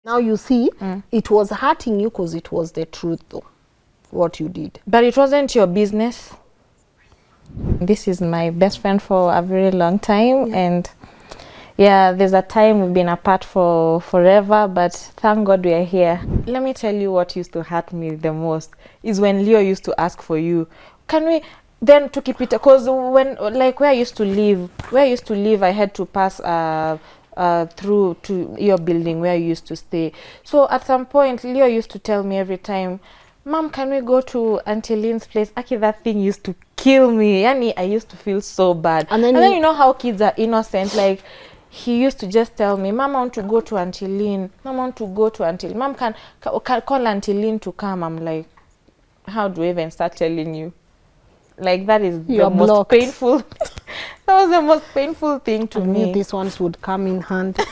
Now you see, it was hurting you because it was the truth though, what you did. But it wasn't your business. This is my best friend for a very long time, and yeah, there's a time we've been apart for forever, but thank God we are here. Let me tell you what used to hurt me the most is when Leo used to ask for you. Can we then to keep it, because when like where I used to live, I had to pass through to your building where you used to stay. So at some point, Leo used to tell me every time, Mom, can we go to Auntie Lynn's place? Aki, that thing used to kill me. Yani, I used to feel so bad. And then you know how kids are innocent. Like, he used to just tell me, Mom, I want to go to Auntie Lynn. Mom, I want to go to Auntie Lynn. Mom, can call Auntie Lynn to come. I'm like, how do I even start telling you? Like, that is the most painful. That was the most painful thing to me. I knew these ones would come in handy.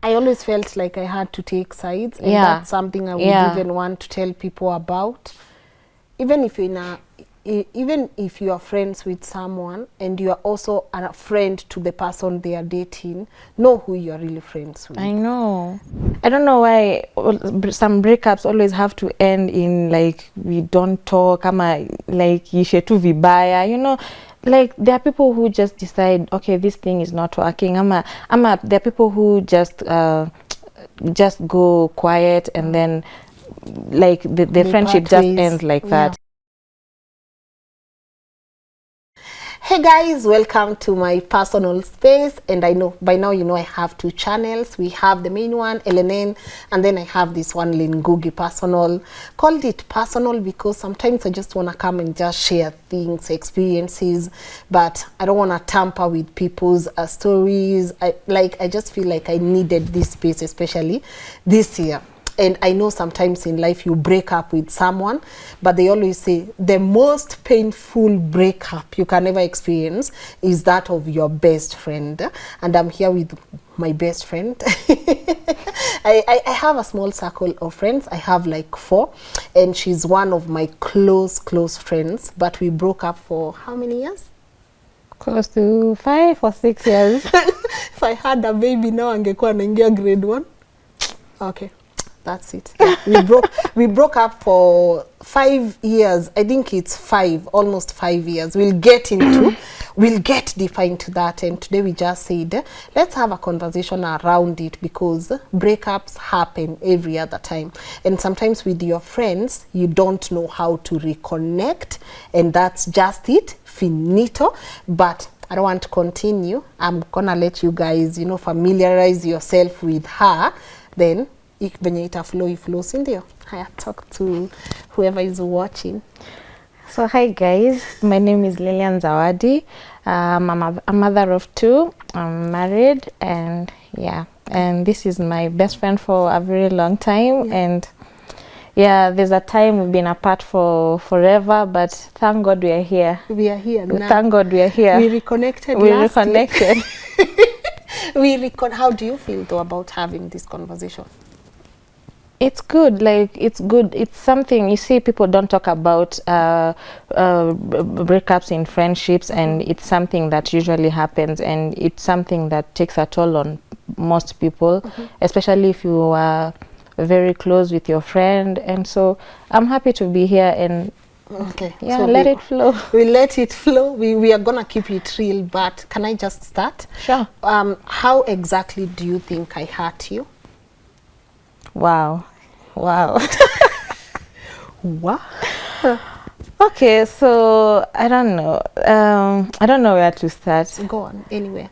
I always felt like I had to take sides, and that's something I would even want to tell people about. Even if you are friends with someone and you are also a friend to the person they are dating, know who you are really friends with. I know. I don't know why some breakups always have to end in like we don't talk, ama like yishe tu vibaya, you know. Like, there are people who just decide, okay, this thing is not working. Ama there are people who just go quiet, and then like the friendship just ends like that. Hey guys, welcome to my personal space. And I know by now you know I have two channels. We have the main one, Lynn, and then I have this one, Ngugi personal. Called it personal because sometimes I just want to come and just share things, experiences, but I don't want to tamper with people's stories. I just feel like I needed this space, especially this year. And I know sometimes in life you break up with someone, but they always say the most painful breakup you can ever experience is that of your best friend. And I'm here with my best friend. I have a small circle of friends. I have like 4, and she's one of my close friends. But we broke up for how many years? Close to 5 or 6 years. If I had a baby now, angekuwa naingia grade 1. Okay. That's it. Yeah. we broke up for 5 years. I think it's 5, almost 5 years. We'll get deeper into that. And today we just said, let's have a conversation around it, because breakups happen every other time. And sometimes with your friends, you don't know how to reconnect. And that's just it. Finito. But I don't want to continue. I'm gonna let you guys, familiarize yourself with her. Then venye ita flow sindio. Haya, talk to whoever is watching. So hi guys, my name is Lilian Zawadi. I'm a mother of 2. I'm married, and and this is my best friend for a very long time. And there's a time we've been apart for forever, but thank God we are here. We are here now. Thank God we are here. We reconnected. How do you feel though about having this conversation? It's good. Like, it's good. It's something, you see, people don't talk about breakups in friendships, and it's something that usually happens, and it's something that takes a toll on most people, especially if you are very close with your friend. And so I'm happy to be here, and so let it flow. We let it flow. We are gonna keep it real, but can I just start? Sure. How exactly do you think I hurt you? Wow. What? Okay, so I don't know. I don't know where to start. Go on, anywhere.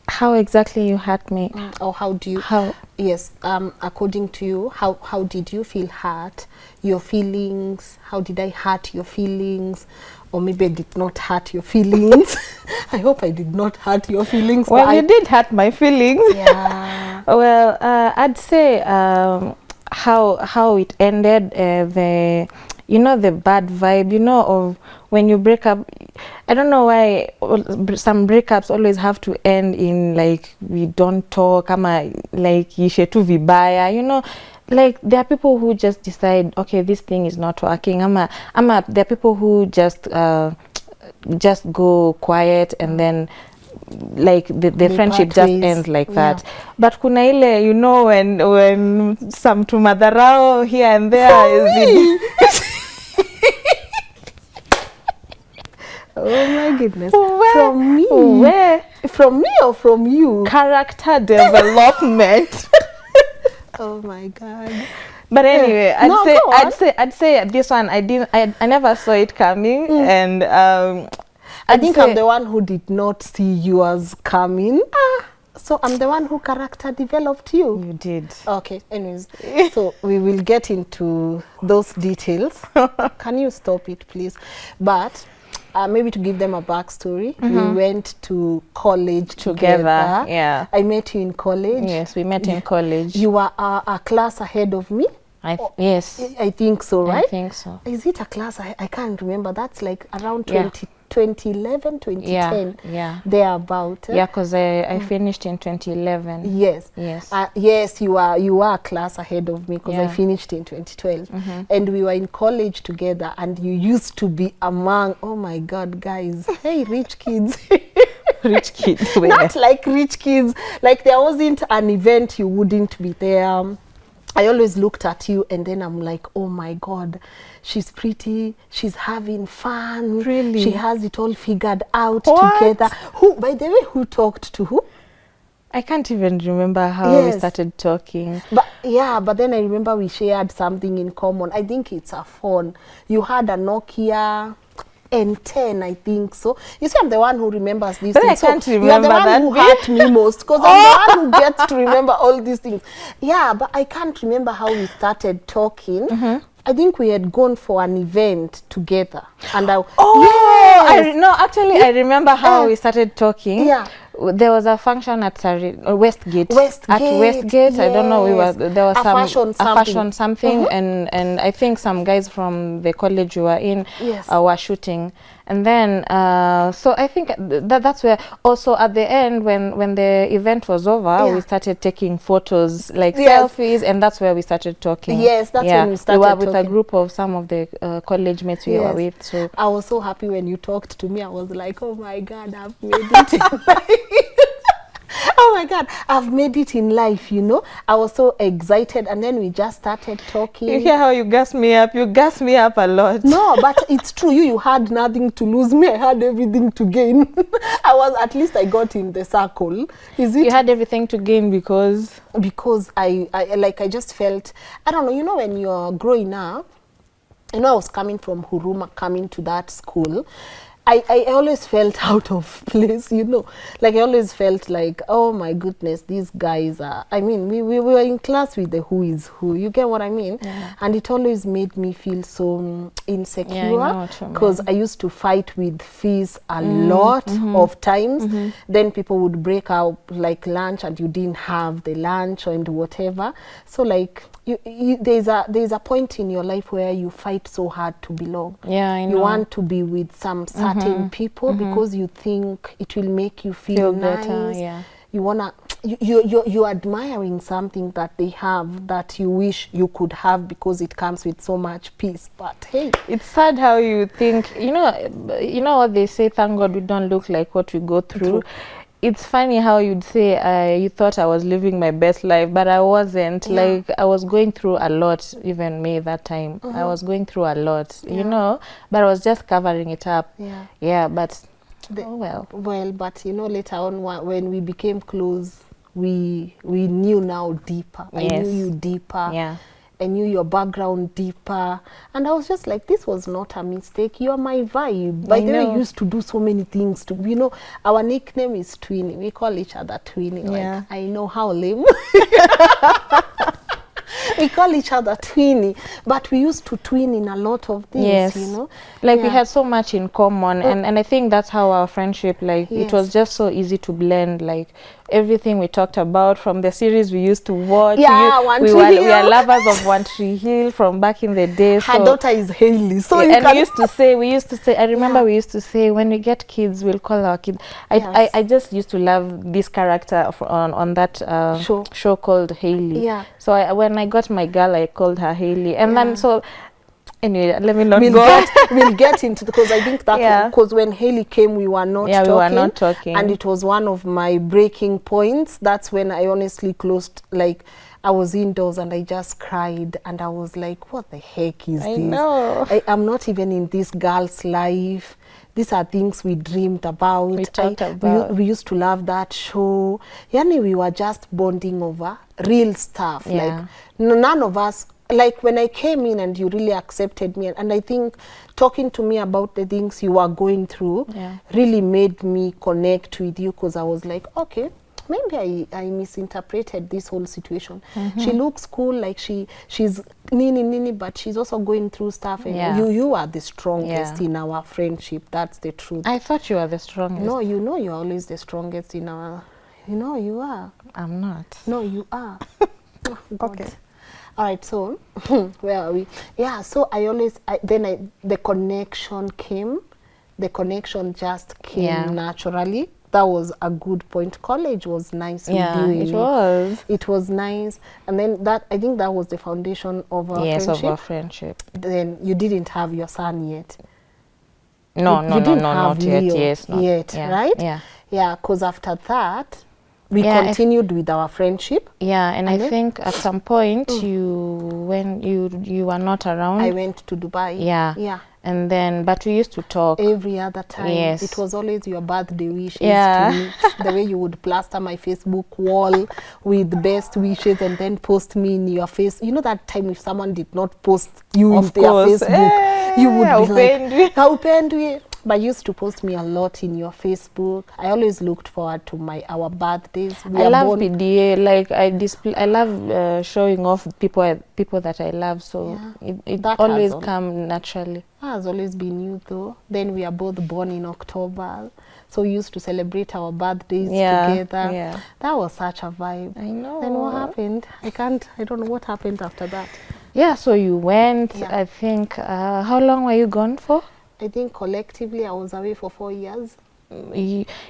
How exactly you hurt me? Or how do you? How? Yes. According to you, how did you feel hurt? Your feelings. How did I hurt your feelings? Or maybe I did not hurt your feelings. I hope I did not hurt your feelings. Well, you did hurt my feelings. Yeah. Well, I'd say how it ended, the bad vibe, of when you break up. I don't know why some breakups always have to end in like we don't talk, ama like yishe tu vibaya, Like, there are people who just decide, okay, this thing is not working. Ama there are people who just go quiet, and then like the friendship part just ways. ends like Yeah. that. But kuna ile, you know, when some to madharau here and there Oh my goodness. Where? From me? Where? From me or from you? Character development. Oh my God. But anyway, No, go on. I'd say this one I never saw it coming, and I think I'm the one who did not see yours coming. So I'm the one who character developed you. You did. Okay, anyways, so we will get into those details. Can you stop it, please? But maybe to give them a backstory, we went to college together. Yeah. I met you in college. Yes, we met in college. You were a class ahead of me. Yes. I think so, right? I think so. Is it a class? I can't remember. That's like around Yeah. 2011, 2010. Yeah. Thereabout. Yeah, because I finished in 2011. Yes. Yes. Yes, you are a class ahead of me because I Yeah. finished in 2012. And we were in college together, and you used to be among, oh my God, guys, hey, rich kids. Rich kid. Not like rich kids. Like there wasn't an event you wouldn't be there. I always looked at you and then I'm like, oh my God, she's pretty, she's having fun. Really? She has it all figured out What? together. Who, by the way, who talked to who? I can't even remember how we Yes. started talking. But yeah, but then I remember we shared something in common. I think it's a phone. You had a Nokia N10, I think so. You see, I'm the one who remembers these But I things. can't You're the remember one that who bit. hurt me most because I'm the one who gets to remember all these things. Yeah, but I can't remember how we started talking. I think we had gone for an event together. And I, yes. No, actually, I remember how we started talking. Yeah. There was a function at Westgate. Westgate, At Westgate, I don't know. There was A fashion fashion something, and I think some guys from the college we were in Yes. were shooting. And then, so I think that's where also at the end when the event was over, we started taking photos, like selfies, and that's where we started talking. Yes, that's when we started We were with a talking. group of some of the college mates we were with. So I was so happy when you talked to me. I was like, oh my God, I've made it in life. Oh my God, I've made it in life, you know. I was so excited, and then we just started talking. you hear how you gas me up? You gas me up a lot. No, but it's true. You had nothing to lose. Me, I had everything to gain. At least I got in the circle. Is it? You had everything to gain because I just felt, I don't know, you know, when you're growing up, you know, I was coming from Huruma, coming to that school. I always felt out of place, you know. Like, I always felt like, oh my goodness, these guys are, I mean, we were in class with the who is who. You get what I mean? Yeah. And it always made me feel so insecure because I used to fight with fees a lot of times. Then people would break out like lunch and you didn't have the lunch and whatever. So like, there's a point in your life where you fight so hard to belong. Yeah, I know. You want to be with some certain people because you think it will make you feel nice. Better. Yeah. You wanna you're admiring something that they have that you wish you could have because it comes with so much peace. But hey, it's sad how you think. You know what they say. Thank God we don't look like what we go through. It's funny how you'd say you thought I was living my best life, but I wasn't. Yeah. Like, I was going through a lot, even me that time. I was going through a lot, you know, but I was just covering it up. Yeah. Yeah, but oh well. Well, but you know, later on when we became close, we knew now deeper. Yes. I knew you deeper. Yeah. I knew your background deeper, and I was just like, this was not a mistake. You're my vibe. By the way, we used to do so many things. You know, our nickname is Twinny. We call each other Twinny. Yeah. Like, I know how lame. We call each other Twinny, but we used to twin in a lot of things, you know. Like, we had so much in common, and I think that's how our friendship, like, it was just so easy to blend, like, everything we talked about from the series we used to watch. Yeah, we are lovers of One Tree Hill from back in the day. Her daughter is Hailey. So and we used to say, I remember we used to say, when we get kids, we'll call our kids. I just used to love this character on that show called Hailey. Yeah. So when I got my girl, I called her Hailey. And then so Anyway, let me not we'll go. we'll get into, because I think that Yeah. because when Haley came, we were not Yeah, talking. we were not talking. And it was one of my breaking points. That's when I honestly closed, like, I was indoors and I just cried and I was like, what the heck is I this? know. I'm not even in this girl's life. These are things we dreamed about. We talked about. We used to love that show. Yani, we were just bonding over real stuff. Yeah. Like, none of us, like when I came in and you really accepted me, and I think talking to me about the things you are going through Yeah. really made me connect with you, because I was like, okay, maybe I misinterpreted this whole situation. She looks cool, like she's nini, but she's also going through stuff. And Yeah. you are the strongest Yeah. in our friendship. That's the truth. I thought you were the strongest. No, you know you're always the strongest in our, you know you are. I'm not. No, you are. Oh, God. Okay. All right, so where are we? Yeah, so the connection came. The connection just came Yeah. naturally. That was a good point. College was nice Yeah, with you. it was. It was nice. And then I think that was the foundation of our Yes, friendship. of our friendship. Then you didn't have your son yet. No, You no, no, didn't no, have not yet. Leo Yes, not yet, yeah, right? Yeah. Yeah, because after that, we Yeah, continued with our friendship. Yeah, and I then- think at some point when you were not around. I went to Dubai. Yeah. Yeah. And then, but we used to talk. Every other time. Yes. It was always your birthday wishes Yeah. to me. The way you would plaster my Facebook wall with best wishes and then post me in your face. You know that time if someone did not post you Of in their course. Facebook, you would be Upendwe. like, "Haupendwi." But you used to post me a lot in your Facebook. I always looked forward to our birthdays. I love PDA. Like I love showing off people that I love. So Yeah. it That always has come naturally. That has always been you, though. Then we are both born in October. So we used to celebrate our birthdays together. Yeah. That was such a vibe. I know. Then what happened? I don't know what happened after that. Yeah. So you went. Yeah. I think. How long were you gone for? I think collectively I was away for 4 years.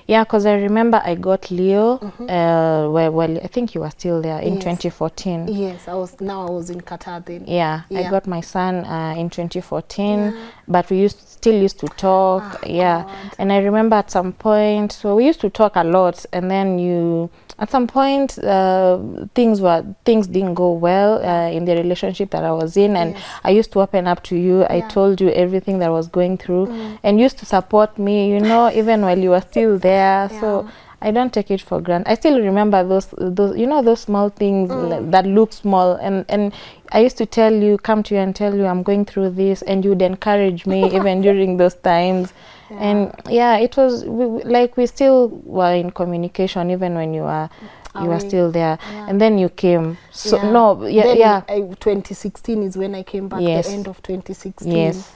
Yeah, because I remember I got Leo. Well, I think you were still there in Yes. 2014. Yes, I was in Qatar then. Yeah, I Yeah. got my son in 2014, Yeah. but we still used to talk. Yeah, God. and I remember at some point, so we used to talk a lot, and then at some point things didn't go well in the relationship that I was in, and Yes. I used to open up to you. I Yeah. told you everything that I was going through, and you used to support me, even while you were still there. So I don't take it for granted. I still remember those those small things that look small, and I used to come to you and tell you I'm going through this, and you'd encourage me even during those times. Yeah. And yeah, it was we still were in communication even when you were still there. Yeah. And then you came. So Then 2016 is when I came back. Yes. The end of 2016. Yes.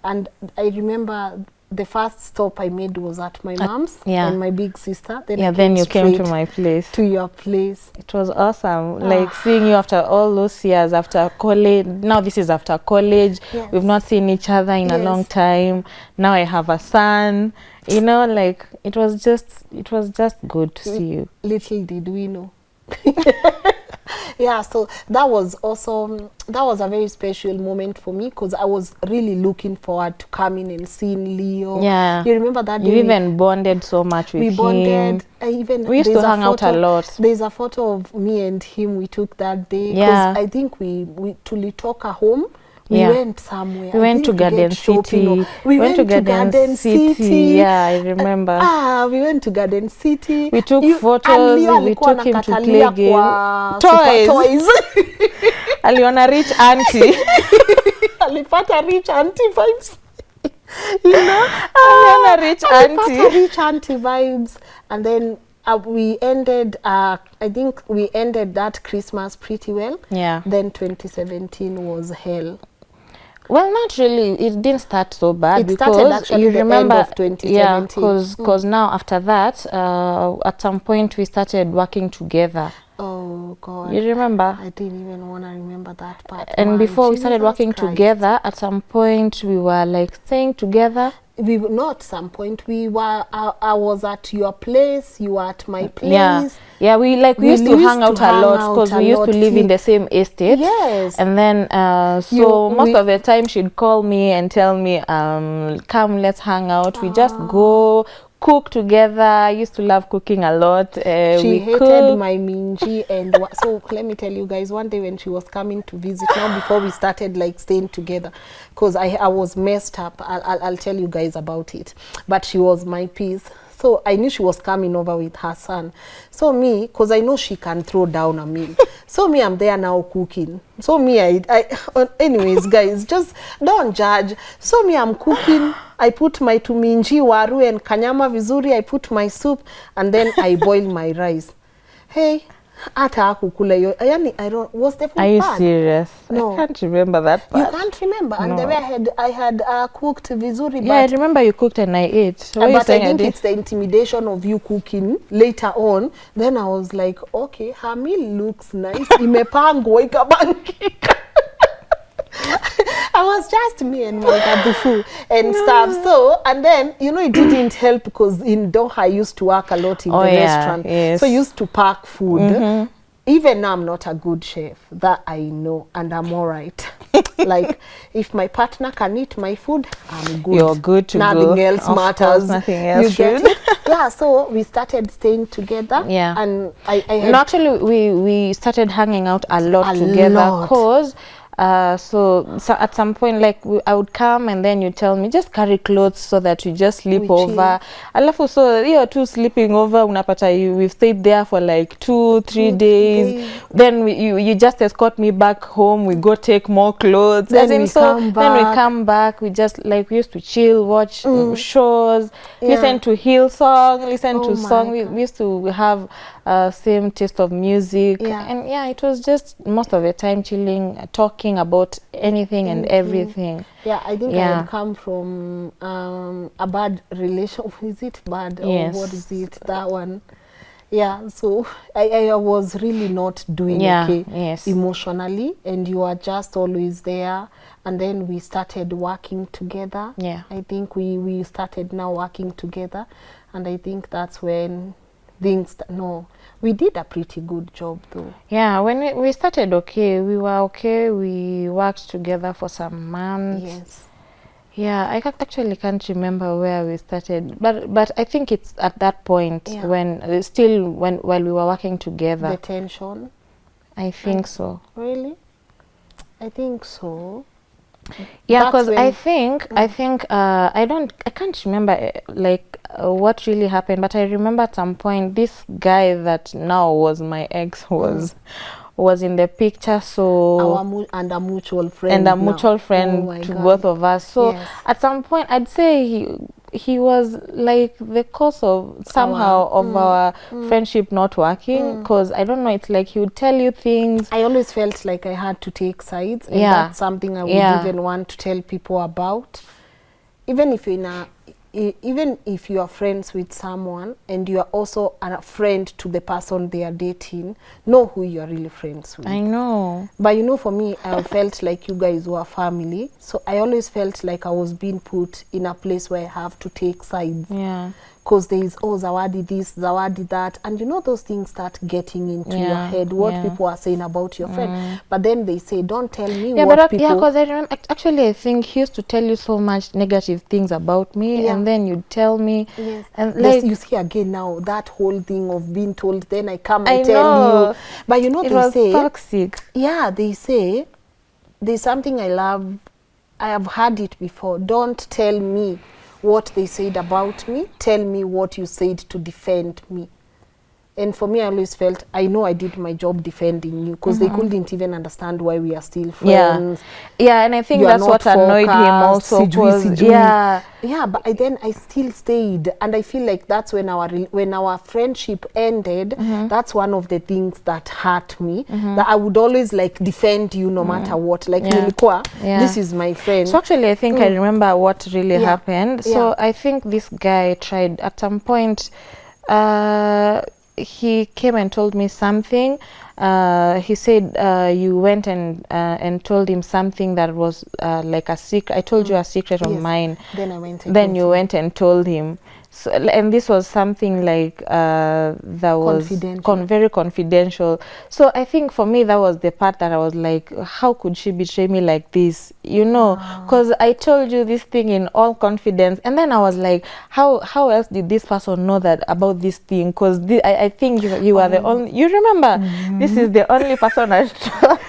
And I remember the first stop I made was at my mom's and my big sister. Then then you came to straight my place. to your place. It was awesome, like seeing you after all those years, after college. Now this is after college. Yes. We've not seen each other in a long time. Now I have a son. Like it was just good to see you. Little did we know. Yeah, so that was a very special moment for me, because I was really looking forward to coming and seeing Leo. Yeah. You remember that day? You even bonded so much with him. We bonded. We used to hang out a lot. There's a photo of me and him we took that day. Yeah. I think we Tulitoka home. We went somewhere. We went to Garden City. We went to Garden City. Yeah, I remember. We went to Garden City. We took photos. We took him to play game. Toys. Aliona rich auntie. Alipata rich auntie vibes. Aliona rich auntie. Rich auntie vibes. And then we ended, I think we ended that Christmas pretty well. Yeah. Then 2017 was hell. Well, not really. It didn't start so bad, It started because actually you the remember, end of 2017. yeah, because now after that, at some point we started working together. Oh God! You remember? I didn't even want to remember that part. And Man, before we started Jesus working Christ. together, at some point we were like staying together. we were not some point. We were. I was at your place. You were at my place. Yeah. We used to hang out a lot because we used to live in the same estate. Yes. And then most of the time she'd call me and tell me, come, let's hang out. We just go cook together. I used to love cooking a lot. She hated my minji, and so let me tell you guys, one day when she was coming to visit, now before we started like staying together, because I was messed up. I'll tell you guys about it, but she was my peace. So I knew she was coming over with her son. So me, because I know she can throw down a meal. So me, I'm there now cooking. So me, anyways, guys, just don't judge. So me, I'm cooking. I put my tuminji, waru, and kanyama vizuri. I put my soup, and then I boil my rice. Hey, ata kukula yo. Yani, I don't. Was the food bad? Are you serious? No. I can't remember that part. You can't remember? And the way I had cooked vizuri. Yeah, I remember you cooked and I ate. So but I think it's the intimidation of you cooking later on. Then I was like, okay, her meal looks nice. Imepangwa ikabangika. I was just me and my kabufu and stuff. So, and then, you know, it didn't help because in Doha I used to work a lot in the restaurant. Yes. So I used to pack food. Even now I'm not a good chef, that I know, and I'm all right. Like, if my partner can eat my food, I'm good. You're good to nothing go. Nothing else of matters. Course, nothing else you get it? Yeah, so we started staying together. Yeah. And I had no, actually, we started hanging out a lot together because so at some point, like I would come and then you tell me just carry clothes so that you just sleep over. Alafu, so you're two sleeping over, unapata we've stayed there for like 2-3 days. Then you just escort me back home. We go take more clothes. Then we come back. We just like we used to chill, watch shows, listen to hill song, listen to song. We used to have same taste of music, and it was just most of the time chilling, talking about anything and everything. Yeah, I think I had come from a bad relation. Is it bad or what is it? That one. Yeah, so I was really not doing okay emotionally, and you are just always there. And then we started working together. Yeah, I think we started now working together, and I think that's when things we did a pretty good job though. Yeah, when we started we were okay. We worked together for some months. Yes. Yeah, I actually can't remember where we started, but I think it's at that point when while we were working together. The tension. I think so. Really? I think so. Yeah, because I think I can't remember what really happened, but I remember at some point this guy that now was my ex was in the picture. So a mutual friend to both of us. So at some point I'd say he was like the cause of somehow of our friendship not working, because I don't know, it's like he would tell you things. I always felt like I had to take sides, and that's something I would even want to tell people about. Even if you are friends with someone and you are also a friend to the person they are dating, know who you are really friends with. I know. But you know, for me, I felt like you guys were family. So I always felt like I was being put in a place where I have to take sides. Yeah. Because there is, Zawadi this, Zawadi that. And you know, those things start getting into your head, what people are saying about your friend. But then they say, don't tell me what people... Yeah, because I remember, actually, I think he used to tell you so much negative things about me, and then you'd tell me. Yes. And like, you see again now, that whole thing of being told, then I come and tell you. But you know, they say... toxic. Yeah, they say, there's something I love, I have heard it before, don't tell me what they said about me, tell me what you said to defend me. And for me, I always felt, I know I did my job defending you, because they couldn't even understand why we are still friends. Yeah, and I think that's what annoyed him also. Yeah, but then I still stayed, and I feel like that's when our friendship ended. That's one of the things that hurt me. That I would always like defend you no matter what. Like this is my friend. So actually, I think I remember what really happened. So I think this guy tried at some point. he came and told me something. He said you went and told him something that was like a secret. I told you a secret of mine. Then I went and Then you went and told him. So, and this was something like that was very confidential. So I think for me that was the part that I was like, how could she betray me like this? You know, because I told you this thing in all confidence, and then I was like, how else did this person know that about this thing? Because I think you are the only. You remember, this is the only person I told.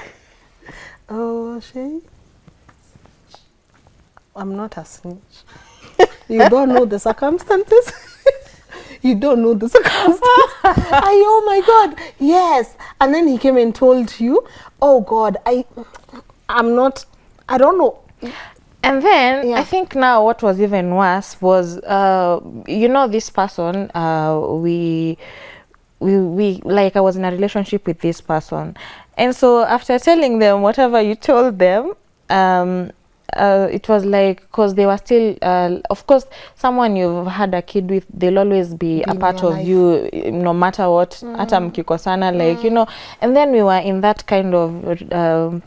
Oh, she. I'm not a snitch. You don't know the circumstances. You don't know the circumstances. Oh my God, yes. And then he came and told you, oh God, I'm not, I don't know. And then I think now what was even worse was, you know, this person, we like, I was in a relationship with this person. And so after telling them whatever you told them, it was like, because they were still, of course, someone you've had a kid with, they'll always be a part of you, no matter what, hata mkikosana, like, you know. And then we were in that kind of,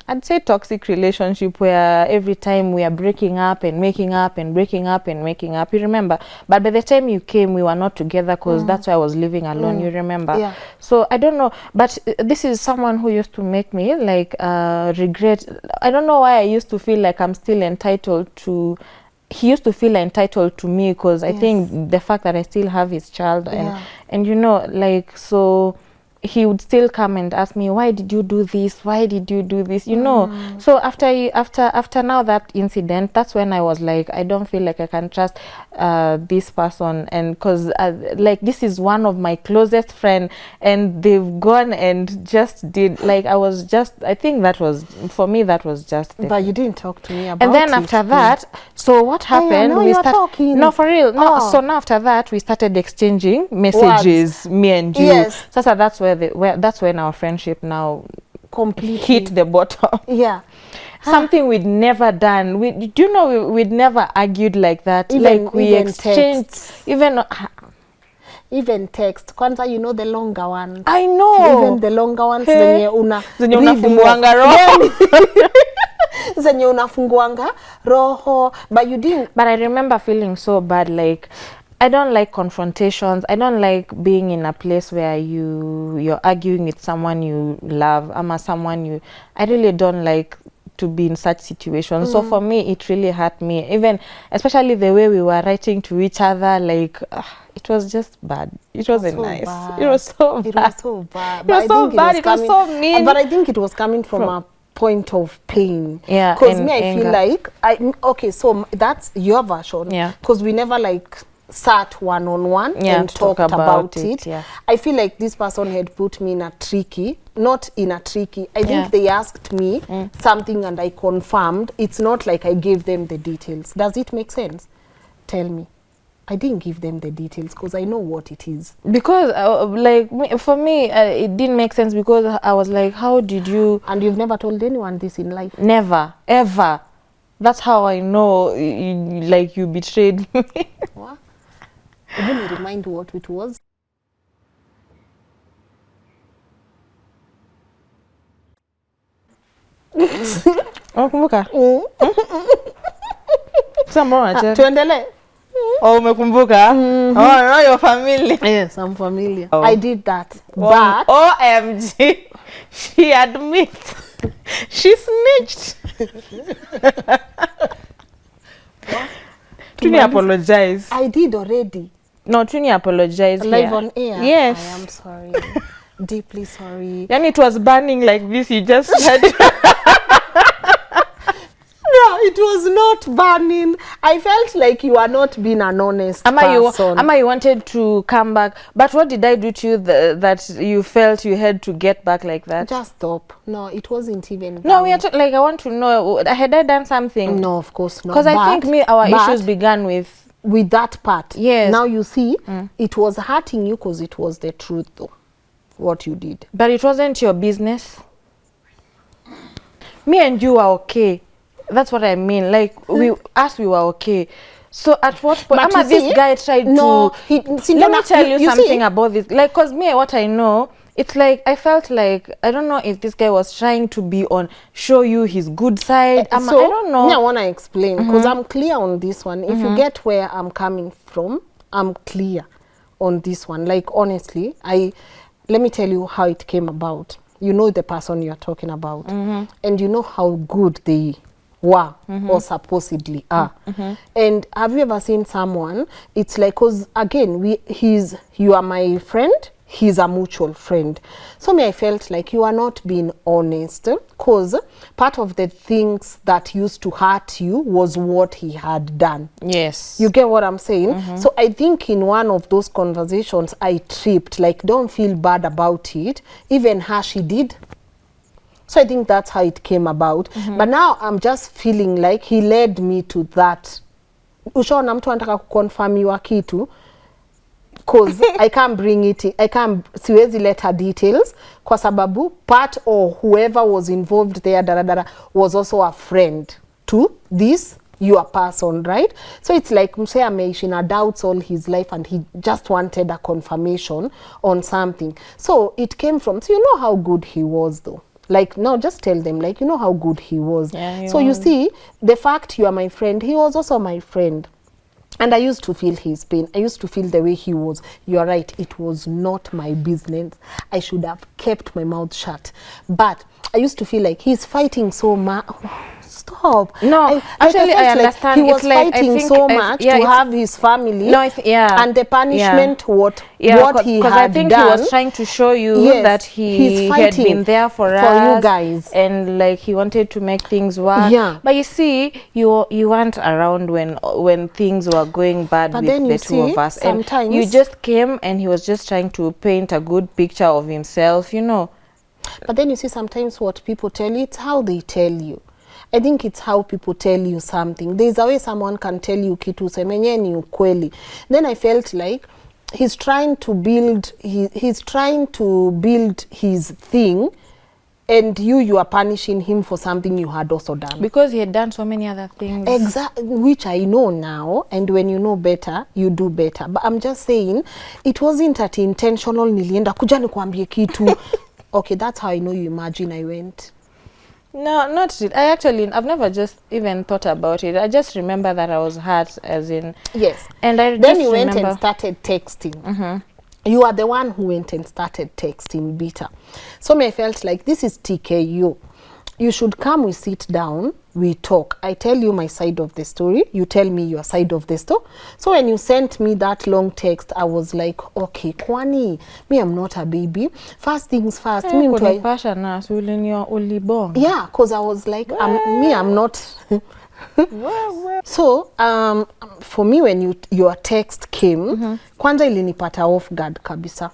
I'd say toxic relationship where every time we are breaking up and making up and breaking up and making up, you remember? But by the time you came, we were not together because that's why I was living alone, you remember? Yeah. So I don't know, but this is someone who used to make me like regret. I don't know why I used to feel like I'm still entitled to, he used to feel entitled to me because I think the fact that I still have his child and you know, like, so he would still come and ask me, why did you do this? Why did you do this? You know, so after now that incident, that's when I was like, I don't feel like I can trust this person. And because like, this is one of my closest friend and they've gone and just did, like, I think that was, for me, that was just. But you didn't talk to me about it. And then after that, so what happened? We started. No, for real. No, so now after that, we started exchanging messages, me and you. Yes. So that's that's when our friendship now completely hit the bottom. Yeah. Something we'd never done. Do you know we'd never argued like that? Even, like we even exchanged texts. Even text. Kwanza, you know the longer ones. I know. Even the longer ones Hey. zenye unafunguanga roho. Zenye unafunguanga roho. But you didn't. But I remember feeling so bad, like, I don't like confrontations. I don't like being in a place where you're arguing with someone you love, I really don't like to be in such situations. So for me, it really hurt me. Even, especially the way we were writing to each other, like, it was just bad. It wasn't so nice. Bad. It was so bad. It was so bad. It was so bad. It was so mean. But I think it was coming from a point of pain. Yeah. Because me, I feel like, okay, so that's your version. Yeah. Because we never like sat one-on-one and talked about it. Yeah. I feel like this person had put me in a tricky, not in a tricky. I think they asked me something and I confirmed. It's not like I gave them the details. Does it make sense? Tell me. I didn't give them the details because I know what it is. Because like, for me, it didn't make sense because I was like, how did you... And you've never told anyone this in life? Never, ever. That's how I know, like, you betrayed me. What? Let me remind what it was. Unakumbuka? Tuendelee. Oh, umekumbuka? Oh, I know your family. Yes, I'm familiar. I did that. But OMG, she admits she snitched. Trini apologize. I did already. No, Trini apologized. Live on air? Yes. I am sorry. Deeply sorry. And it was burning like this. You just had... No, it was not burning. I felt like you are not being an honest person. Ama you wanted to come back. But what did I do to you that you felt you had to get back like that? Just stop. No, it wasn't even burning. No, we are like, I want to know, had I done something? No, of course not. Because I think our issues began with that part. Yes. Now you see, it was hurting you because it was the truth though, what you did. But it wasn't your business. Me and you are okay. That's what I mean. Like, we were okay. So at what point? But Ama this guy tried to. Let me tell you something about this. Like, cause me, what I know, it's like I felt like I don't know if this guy was trying to be on show you his good side. I don't know. I want to explain because I'm clear on this one. If you get where I'm coming from, I'm clear on this one. Like honestly, let me tell you how it came about. You know the person you're talking about, and you know how good they were or supposedly are. And have you ever seen someone? It's like, cause again, you are my friend. He's a mutual friend. So I felt like you are not being honest, because part of the things that used to hurt you was what he had done. Yes. You get what I'm saying? So I think in one of those conversations, I tripped, like, don't feel bad about it. Even her, she did. So I think that's how it came about. But now I'm just feeling like he led me to that. Ushaona mtu anataka kuconfirmiwa kitu. Because I can't bring it in, siwezi let her details kwa sababu part or whoever was involved there was also a friend to this your person, right? So it's like mse ameishi na doubts all his life and he just wanted a confirmation on something. So it came from, so you know how good he was though. Like, no, just tell them, like, you know how good he was. Yeah, so you see, the fact you are my friend, he was also my friend. And I used to feel his pain. I used to feel the way he was. You are right. It was not my business. I should have kept my mouth shut. But I used to feel like he's fighting so much. Stop. No, actually, I understand. Like he was fighting so much to have his family. No, and the punishment, what he had done. Because I think he was trying to show you that he had been there for us, you guys, and like he wanted to make things work. Yeah. But you see, you weren't around when things were going bad with the two of us, and you just came, and he was just trying to paint a good picture of himself, you know. But then you see, sometimes what people tell you, it's how they tell you. I think it's how people tell you something. There's a way someone can tell you kitu semenye ni ukweli. Then I felt like he's trying to build his thing, and you are punishing him for something you had also done. Because he had done so many other things. Exactly, which I know now, and when you know better, you do better. But I'm just saying, it wasn't at intentional, nilienda kuja nikuambie kitu. Okay, that's how I know you imagine I went. No, not really. I've never just even thought about it. I just remember that I was hurt, as in. Yes. And then you went and started texting. You are the one who went and started texting bitter. So I felt like this is TKU. You should come, we sit down, we talk. I tell you my side of the story. You tell me your side of the story. So when you sent me that long text, I was like, okay, kwani, me, I'm not a baby. First things first. Yeah, because I was like, I'm not. So, for me, when your text came, kwanza ilinipata off guard kabisa.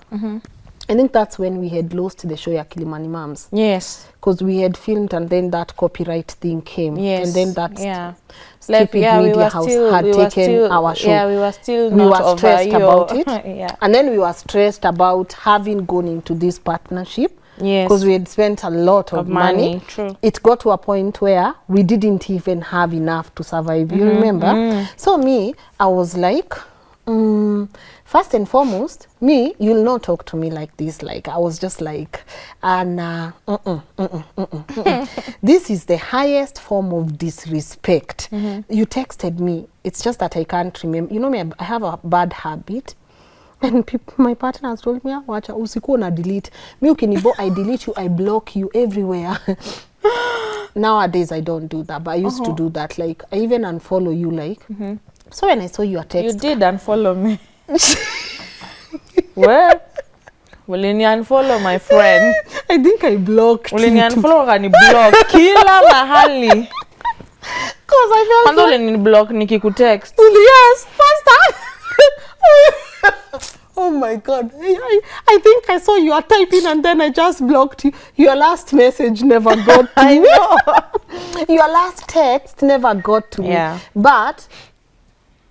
I think that's when we had lost the show ya Kilimani Moms. Yes. Because we had filmed and then that copyright thing came. Yes. And then that stupid media house had taken our show. Yeah, we were still stressed about it. Yeah. And then we were stressed about having gone into this partnership. Yes. Because we had spent a lot of money. True. It got to a point where we didn't even have enough to survive. You remember? So me, I was like, first and foremost, you'll not talk to me like this. Like, I was just like, this is the highest form of disrespect. You texted me. It's just that I can't remember. You know me, I have a bad habit. And my partner has told me, wacha usiku na delete. Me ukinibo, I delete you, I block you everywhere. Nowadays, I don't do that, but I used to do that. Like, I even unfollow you, like. So when I saw your text... You did unfollow me. Well, Lynn, unfollow my friend. I think I blocked you. Lynn, unfollow and block. Kila mahali. Because I felt like... Lynn block Nikki could text. Yes, first time. Oh my God. I think I saw you are typing and then I just blocked you. Your last message never got to me. I know. Your last text never got to me. But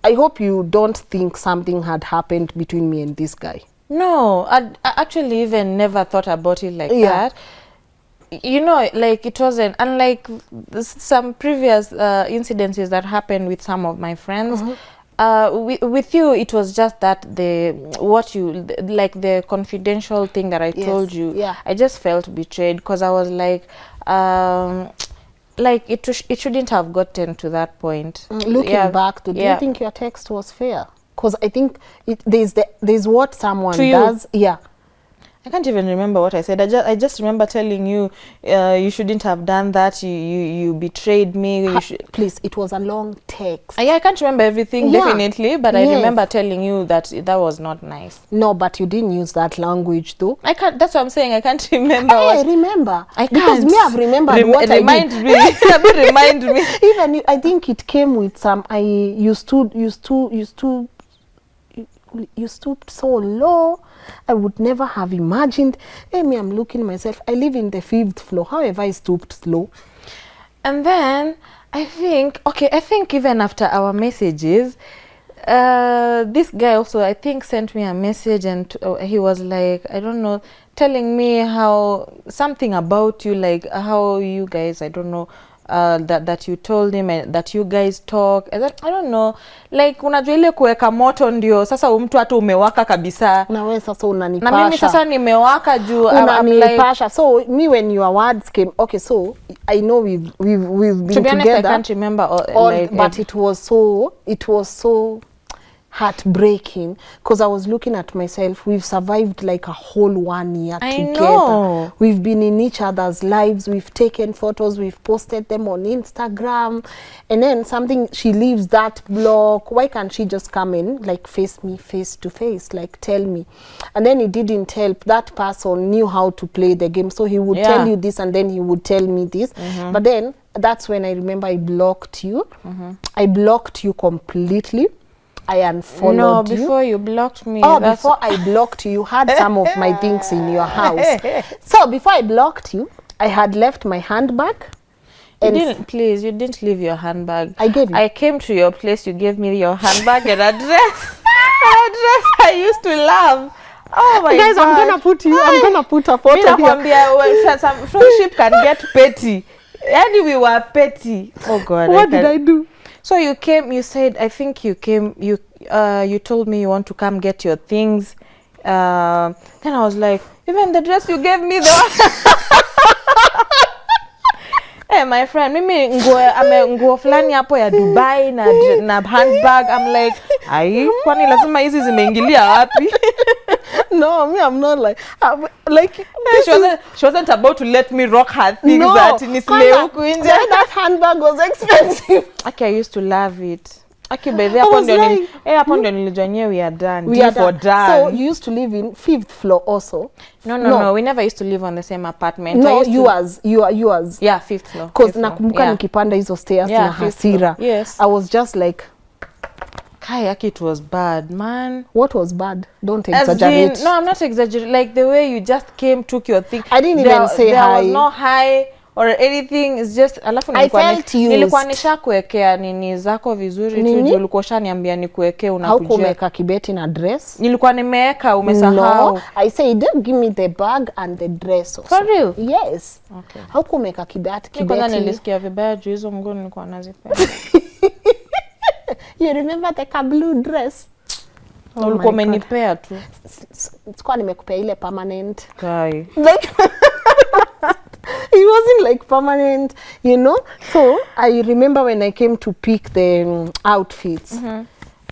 I hope you don't think something had happened between me and this guy. No, I actually even never thought about it like that. You know, like it wasn't, unlike some previous incidences that happened with some of my friends. with you it was just that like the confidential thing that I told you. Yeah. I just felt betrayed because I was like it shouldn't have gotten to that point. Looking back, do you think your text was fair? Because I think there's what someone does. Yeah. I can't even remember what I said. I just remember telling you, you shouldn't have done that. You betrayed me. Please, it was a long text. I can't remember everything definitely, but I remember telling you that was not nice. No, but you didn't use that language though. I can't. That's what I'm saying. I can't remember. I remember. I can't. Because me, I've remembered what remind I did. Remind me. Even I think it came with some. You stooped so low. I would never have imagined. Hey, me, I'm looking myself. I live in the 5th floor. However, I stooped low. And then I think even after our messages, this guy also I think sent me a message, and he was like, I don't know, telling me how something about you, like how you guys, I don't know. That you told him and that you guys talk. I don't know, like unajua ile kuweka moto ndio sasa mtu hata umewaka kabisa. Na wewe sasa unanipasha. Na mimi sasa nimewaka juu unanipasha. Like, so me when your words came, okay, so I know we've been to be honest, together. I can't remember but it was so heartbreaking because I was looking at myself. We've survived like a whole 1 year together. Know. We've been in each other's lives. We've taken photos. We've posted them on Instagram. And then she leaves that block. Why can't she just come in, like face me face to face, like tell me? And then it didn't help. That person knew how to play the game. So he would tell you this and then he would tell me this. But then that's when I remember I blocked you. I blocked you completely. I unfollowed you. No, before you blocked me. Oh, before I blocked you, you had some of my things in your house. So before I blocked you, I had left my handbag. You didn't leave your handbag. I gave you. I came to your place, you gave me your handbag and address. I used to love. Oh my God. Guys, I'm gonna put a photo here. Some friendship can get petty. And we were petty. Oh God. What did I do? So you came, you said, I think you came, you told me you want to come get your things. Then I was like, even the dress you gave me Hey, my friend, mimi nguo fulani hapo ya Dubai na handbag. I'm like, kwani lazima hizi zimeingilia wapi? No, me, I'm not like she wasn't about to let me rock her things. No, that handbag was expensive. Okay, I used to love it. Okay, by the hapo ndio nilijua we are done. We are done. So you used to live in 5th floor also? No, we never used to live on the same apartment. No, yours. Yeah, 5th floor. Because nakumbuka nikipanda hizo stairs na hasira. Yes. I was just like, it was bad, man. What was bad? Don't exaggerate. No, I'm not exaggerating. Like the way you just came, took your thing. I didn't even say there hi. There was no hi or anything. It's just alafu I felt used. Nilikuwa nishakuwekea nini zako vizuri tu, ndio ulikuwa ushaniambia nikuwekee unakujia. Haukumeka kibeti na dress? Nilikuwa nimeweka, umesahau. No, I said give me the bag and the dress also. For real? Yes. Okay. Haukumeka kibeti. Kwanza nilisikia vibaya juu hizo nguo nilikuwa nazipenda. You remember the blue dress? Ulikuwa umenipea tu. Sikuwa nimekupea ile permanent. Kai. Like it wasn't like permanent, you know. So I remember when I came to pick the outfits.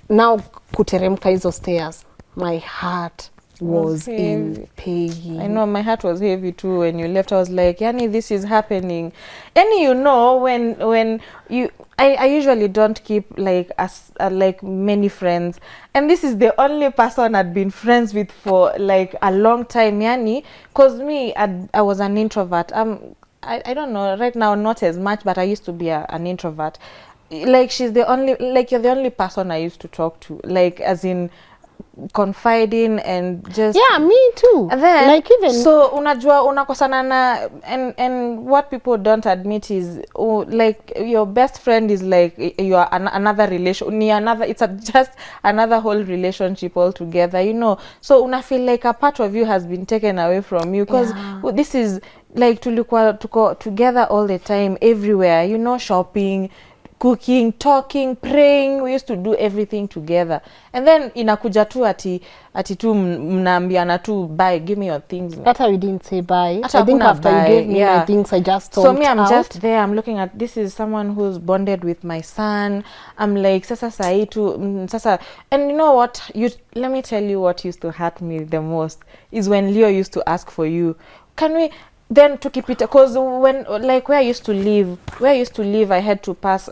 Now kuteremka hizo stairs, my heart was in pain. I know, my heart was heavy too when you left. I was like, Yani, this is happening. Yani, you know, when you, I usually don't keep like like many friends, and this is the only person I'd been friends with for like a long time. Yani, cause me, I was an introvert. I don't know right now, not as much, but I used to be an introvert. Like she's the only, like you're the only person I used to talk to, like as in confiding and just me too. And then like even so unajua unakosana na and what people don't admit is like your best friend is like you are another relation, it's just another whole relationship altogether, you know. So una feel like a part of you has been taken away from you because this is like tulikuwa tuko together all the time everywhere, you know, shopping, cooking, talking, praying. We used to do everything together. And then inakuja tu ati tu mnaambiana tu bye, give me your things. Hata we didn't say bye. Hata I think hakuna after you bye, gave me yeah. my things, I just So stomped me, I'm out. just there. I'm looking at, this is someone who's bonded with my son. I'm like, sasa sahi tu, sasa. And you know what? Let me tell you what used to hurt me the most is when Leo used to ask for you. Can we then to keep it? Because when, like, where I used to live, I had to pass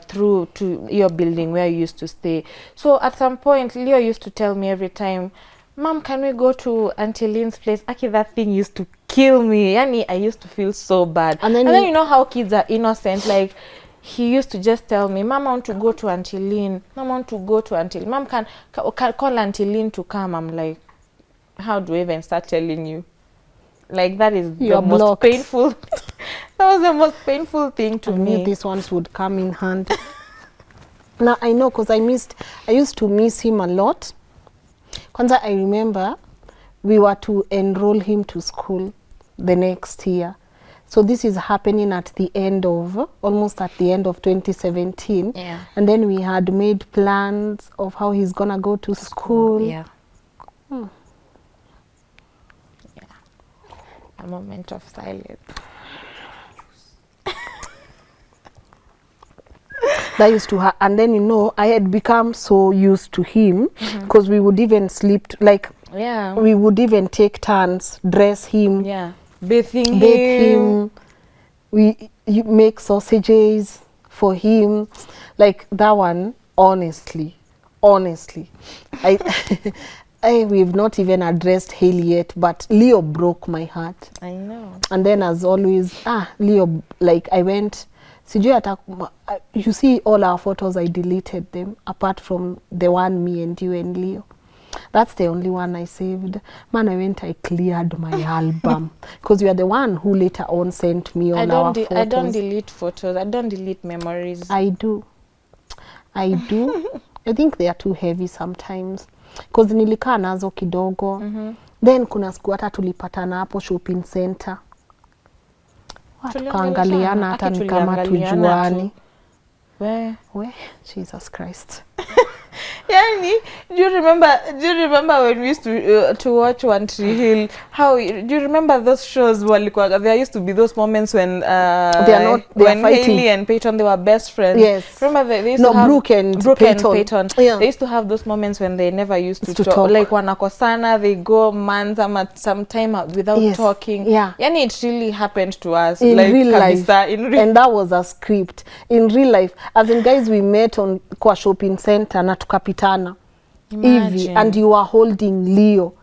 through to your building where you used to stay. So at some point, Leo used to tell me every time, Mom, can we go to Auntie Lynn's place? Aki, that thing used to kill me. Yani, I used to feel so bad. And then you know how kids are innocent. Like, he used to just tell me, Mom, I want to go to Auntie Lynn. Mom, I want to go to Auntie Lynn. Mom, can call Auntie Lynn to come. I'm like, how do I even start telling you? Like, that is the most painful. That was the most painful thing to me. I knew these ones would come in handy. Now, I know, because I used to miss him a lot. Kwanza, I remember we were to enroll him to school the next year. So this is happening at the end of, almost at the end of 2017. Yeah. And then we had made plans of how he's going to go to school. Yeah. A moment of silence. That used to and then, you know, I had become so used to him because we would even sleep, like, we would even take turns, dress him, bathe him. You make sausages for him. Like, that one, honestly, we've not even addressed Haley yet, but Leo broke my heart. I know. And then, as always, Leo, like, I went, you see all our photos, I deleted them, apart from the one me and you and Leo. That's the only one I saved. Man, I cleared my album. Because you are the one who later on sent me all our photos. I don't delete photos. I don't delete memories. I do. I think they are too heavy sometimes. Because nilikaa nazo kidogo. Then kuna siku hata tulipatana hapo shopping center. Tukaangaliana hata ni kama tujuani. We, Jesus Christ. Yani, do you remember when we used to watch One Tree Hill? How do you remember those shows? There used to be those moments when when Haley and Peyton, they were best friends. Yes. Remember they used to have Brooke and Peyton. Yeah. They used to have those moments when they never used to talk. Like wanakosana, they go months some time out without talking. Yeah. Yani, it really happened to us in like real life. And that was a script in real life. As in, guys, we met on kwa shopping center na tukapitana hivi, and you were holding Leo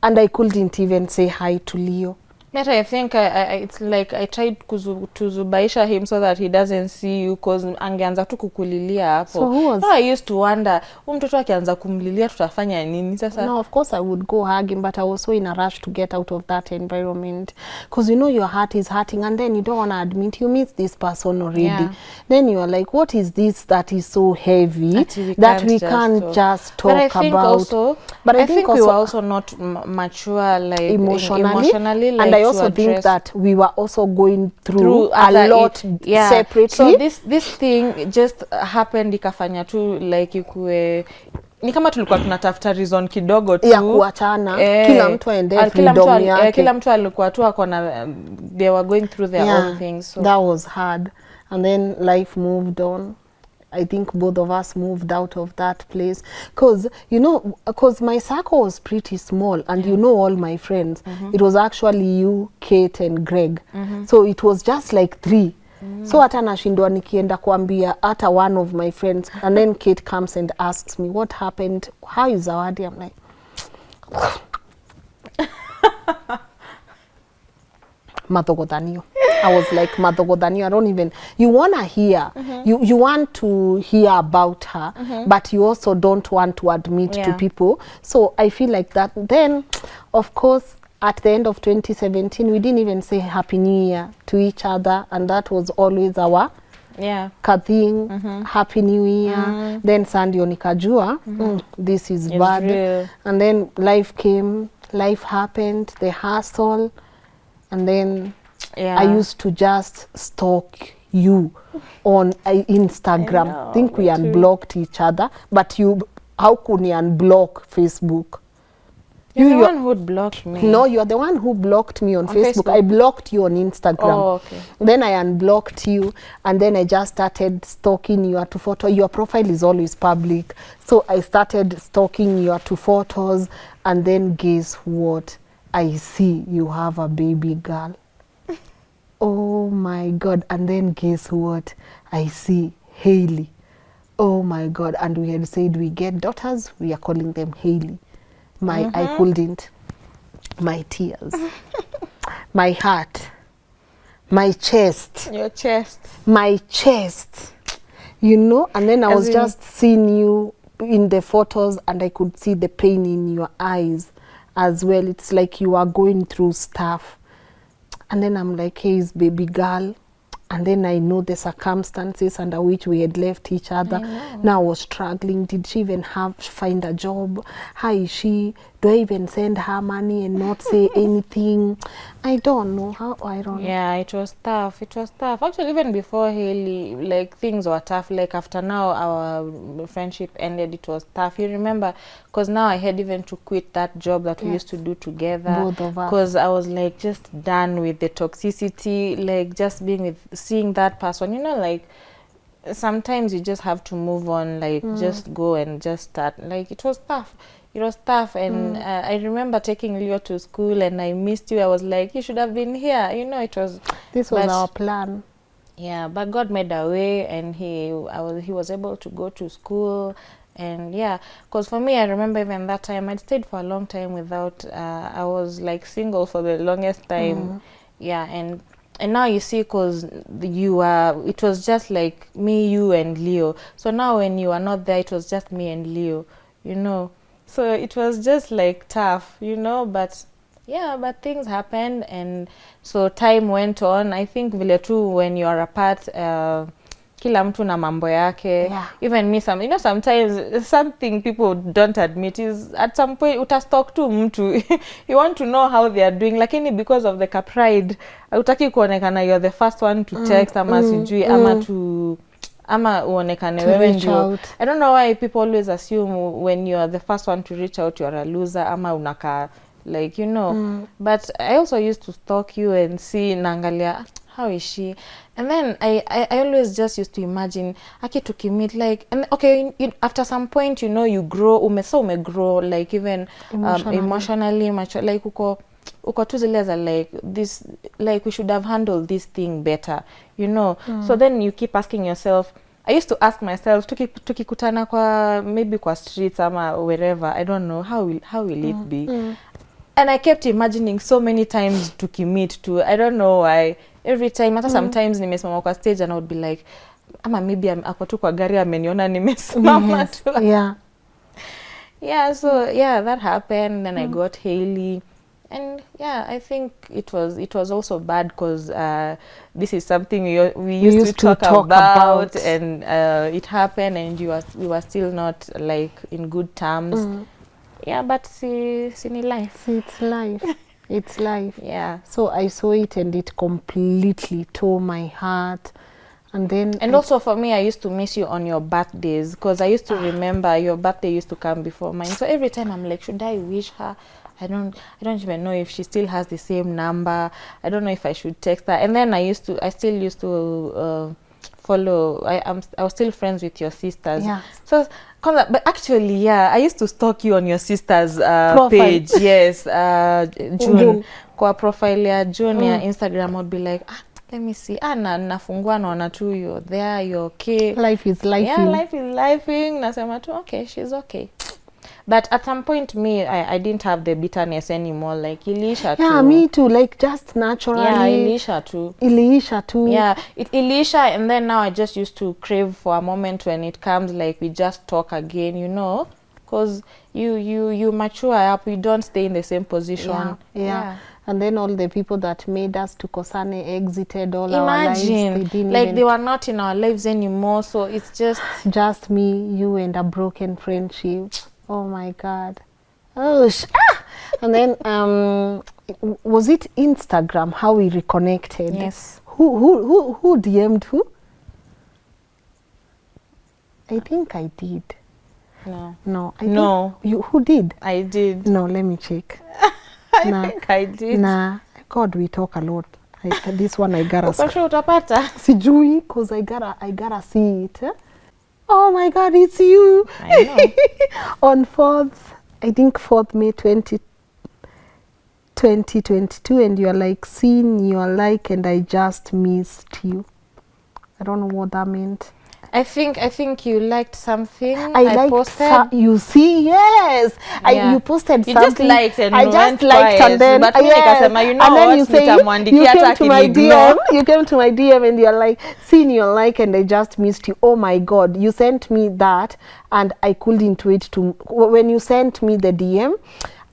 and I couldn't even say hi to Leo. But I think it's like I tried kuzubaisha him so that he doesn't see you, because angeanza tu kukulilia hapo. So I used to wonder, mtoto akianza kumlilia tutafanya nini sasa? No, of course I would go hug him, but I was so in a rush to get out of that environment, because you know your heart is hurting, and then you don't want to admit you miss this person already. Yeah. Then you are like, what is this that is so heavy that we can't just talk about? But I think we were also not mature, like emotionally, like, and I also think that we were also going through a lot separately. So this thing just happened, ikafanya tu like ikue ni kama tulikuwa tunatafuta reason kidogo tu ya kuachana, kila mtu aende freedom yake. Kila mtu alikuwa tu akona, they were going through their own things. So that was hard, and then life moved on. I think both of us moved out of that place, because you know, because my circle was pretty small, and you know all my friends. It was actually you, Kate and Greg. So it was just like 3. So hata nashindwa nikienda kuambia hata one of my friends, and then Kate comes and asks me what happened, how is Zawadi? I'm like Madhogodhanio. I was like, Madhogodhanio, I don't even, you want to hear, you want to hear about her, but you also don't want to admit to people. So I feel like that. Then, of course, at the end of 2017, we didn't even say Happy New Year to each other, and that was always our thing, Happy New Year. Then Sandio nikajua, this is bad. Real. And then life came, life happened, the hustle, and then I used to just stalk you on Instagram. I know, Think we me too. unblocked each other, but how could you unblock Facebook? You're the one who blocked me. No, you're the one who blocked me on Facebook. I blocked you on Instagram. Oh, okay. Then I unblocked you, and then I just started stalking your two photos. Your profile is always public. So I started stalking your two photos, and then guess what? I see you have a baby girl. Oh my God. And then guess what? I see Hailey. Oh my God. And we had said we get daughters, we are calling them Hailey. I couldn't. My tears, my heart, my chest. Your chest. My chest. You know, and then I was just seeing you in the photos, and I could see the pain in your eyes as well. It's like you are going through stuff. And then I'm like, hey, is baby girl. And then I know the circumstances under which we had left each other. Now I was struggling. Did she even find a job? How is she? Do I even send her money and not say anything? I don't know how. I don't know. Yeah, it was tough. It was tough. Actually, even before Hailey, like, things were tough. Like, after now our friendship ended, it was tough. You remember? Because now I had even to quit that job that we used to do together. Both of us. Because I was like just done with the toxicity, like just being with, seeing that person. You know, like, sometimes you just have to move on, like just go and just start. Like, it was tough. It was tough. And I remember taking Leo to school, and I missed you. I was like, you should have been here. You know, it was... This was our plan. Yeah, but God made a way, and he was able to go to school. And yeah, because for me, I remember even that time, I'd stayed for a long time without... I was like single for the longest time. Yeah, and now you see, because it was just like me, you, and Leo. So now when you are not there, it was just me and Leo, you know. So it was just like tough, you know, but yeah, but things happened, and so time went on. I think vile tu when you are apart, kila mtu na mambo yake. Even me, sometimes something people don't admit is at some point utastalk tu mtu. You want to know how they are doing, lakini because of the pride, utaki kuonekana you're the first one to text ama sijui ama uonekane wewe ndio. I don't know why people always assume when you're the first one to reach out, you're a loser ama unaka, like, you know. But I also used to stalk you and see naangalia, how is she? And then I always just used to imagine, aki tukimit, like, and okay, after some point, you know, you grow, ume grow, like, even emotionally, like, uko tu zile za like this, like, we should have handled this thing better, you know. So then you keep asking yourself. I used to ask myself, tukikutana kwa maybe kwa streets ama wherever, I don't know, how will it be? And I kept imagining so many times tukimit too. I don't know why. Every time, hata sometimes nimesimama kwa stage and I would be like, ama maybe ako tu kwa gari ameniona nimesimama tu. Yeah, so yeah, that happened. Then I got Hailey. And yeah, I think it was also bad because this is something we used to talk about, and it happened, and we were still not like in good terms. Yeah, but it's life. It's life. It's life. Yeah. So I saw it, and it completely tore my heart. And then also for me, I used to miss you on your birthdays, because I used to remember your birthday used to come before mine. So every time I'm like, should I wish her? I don't even know if she still has the same number. I don't know if I should text her. And then I still used to follow. I was still friends with your sisters. Yeah. So, but actually, yeah, I used to stalk you on your sister's page. Yes, June. Kwa profile ya June ya Instagram, I'd be like, let me see. Nafungua naona tu you're there, you're okay. Life is lifing. Yeah, life is lifing. Nasema tu, okay, she's okay. But at some point, I didn't have the bitterness anymore. Like, iliisha too. Yeah, me too. Like, just naturally. Yeah, iliisha too. Iliisha too. Yeah, it iliisha, and then now I just used to crave for a moment when it comes, like, we just talk again, you know, because you mature up, you don't stay in the same position. Yeah. And then all the people that made us to Kosane exited all our lives. Imagine, like, they were not in our lives anymore. So it's just me, you, and a broken friendship. Oh my God. And then was it Instagram how we reconnected? Yes. Who DM'd who? I think I did. No, I No. think you who did? I did. No, let me check. I think I did. Nah, God, we talk a lot. This one I gotta Uko sure utapata? sijui, cause I gotta see it. Oh my God, it's you. I know. On 4th May 2022, and you're like, seen your like, and I just missed you. I don't know what that meant. I think you liked something I posted. You see, yes. Yeah. You posted You something. just liked and I just went liked quiet. and then But me nikasema, you know and then what, you say nitamwandikia you hata came to my akiniignore. DM. You came to my DM and you're like, seen your like and I just missed you. Oh my God, you sent me that and I couldn't wait to. When you sent me the DM,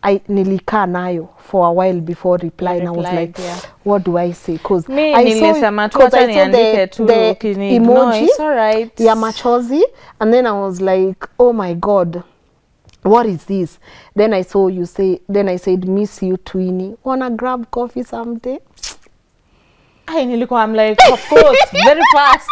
nilikaa nayo for a while before replying. I was like, yeah. what do I say? Because Mi I nilisema tu saw acha niandike tu the ukiniignore, emoji it's alright. ya machozi, and then I was like, oh my God, what is this? Then I saw you say, then I said, miss you Twinnie, wanna grab coffee someday? I'm like, of course, very fast.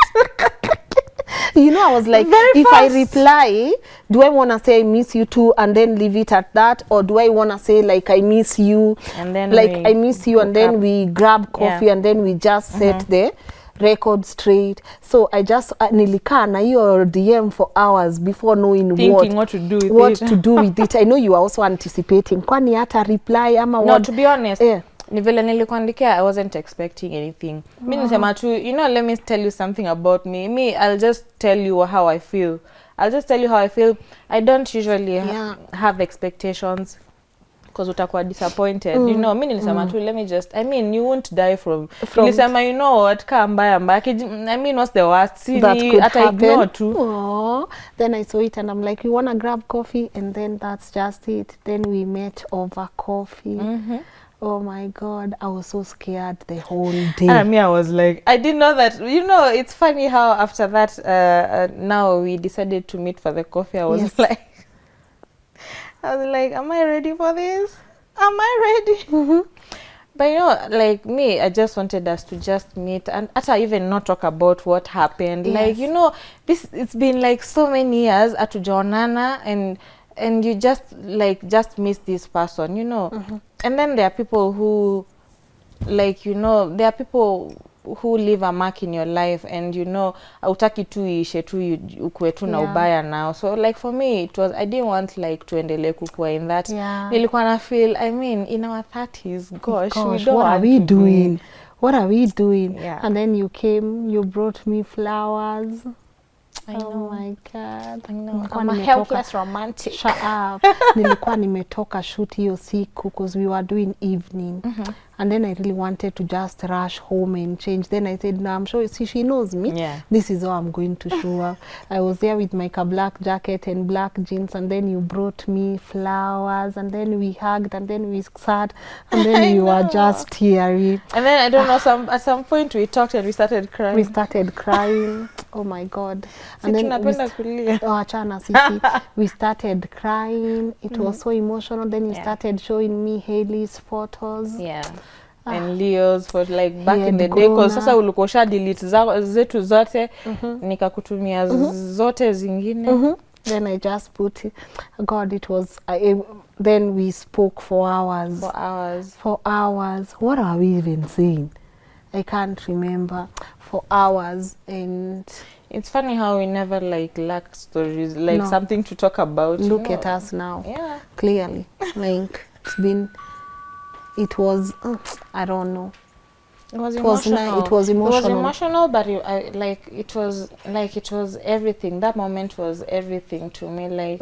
You know, I was like, if I reply, do I want to say I miss you too and then leave it at that? Or do I want to say like I miss you, and then like I miss you and then we grab coffee and then we just set the record straight? So I just nilikaa na your DM for hours before knowing thinking what to do with what it. to do with it. I know you are also anticipating. Kwani hata reply ama no, what? to be honest, yeah. Ni vile nilikuandikia, I wasn't expecting anything. Mi nisema tu, you know, let me tell you something about me. I'll just tell you how I feel. I don't usually have expectations because utakuwa disappointed. You know, mi nilisema tu, let me just, I mean, you won't die from nilisema, you know what, kaa mbaya. I mean, what's the worst? That could happen. Ignore too. Aww. Then I saw it and I'm like, you wanna grab coffee? And then that's just it. Then we met over coffee. Oh my God, I was so scared the whole day. And I was like, I didn't know that. You know, it's funny how after that, now we decided to meet for the coffee. I was like, am I ready for this? Am I ready? But you know, like me, I just wanted us to just meet and even not talk about what happened. Like, you know, it's been like so many years at Jonana and you just miss this person, you know. And then there are people who, like, you know, there are people who leave a mark in your life and, you know, hautaki tu iishe tu ukue tu na ubaya now. So like for me, I didn't want like tuendelee kukua in that. Nilikuwa na feel, I mean, in our 30s, gosh, we don't what are we doing? What are we doing? Yeah. And then you came, you brought me flowers. I know. Oh my God. I know. I'm a helpless romantic. Shut up. Nilikuwa nimetoka shoot hiyo siku because we were doing evening. And then I really wanted to just rush home and change. Then I said, no, I'm sure she knows me. Yeah. This is how I'm going to show up. I was there with my black jacket and black jeans, and then you brought me flowers, and then we hugged, and then we sat, and then you were just teary. And then I don't know, at some point we talked and we started crying. We started crying. Oh my God. And then we started crying. It was so emotional. Then you started showing me Hailey's photos. Yeah. And Leo's for like back in the day, because sasa ulikuwa usha delete zetu zote, nikakutumia zote zingine. Then I just put it. God, it was then we spoke for hours. For hours. What are we even saying? I can't remember. For hours. And it's funny how we never like lack stories, like something to talk about. Look at us now. Yeah. Clearly. Like it was, I don't know. It was emotional. It was emotional. It was emotional, but it was everything. That moment was everything to me. Like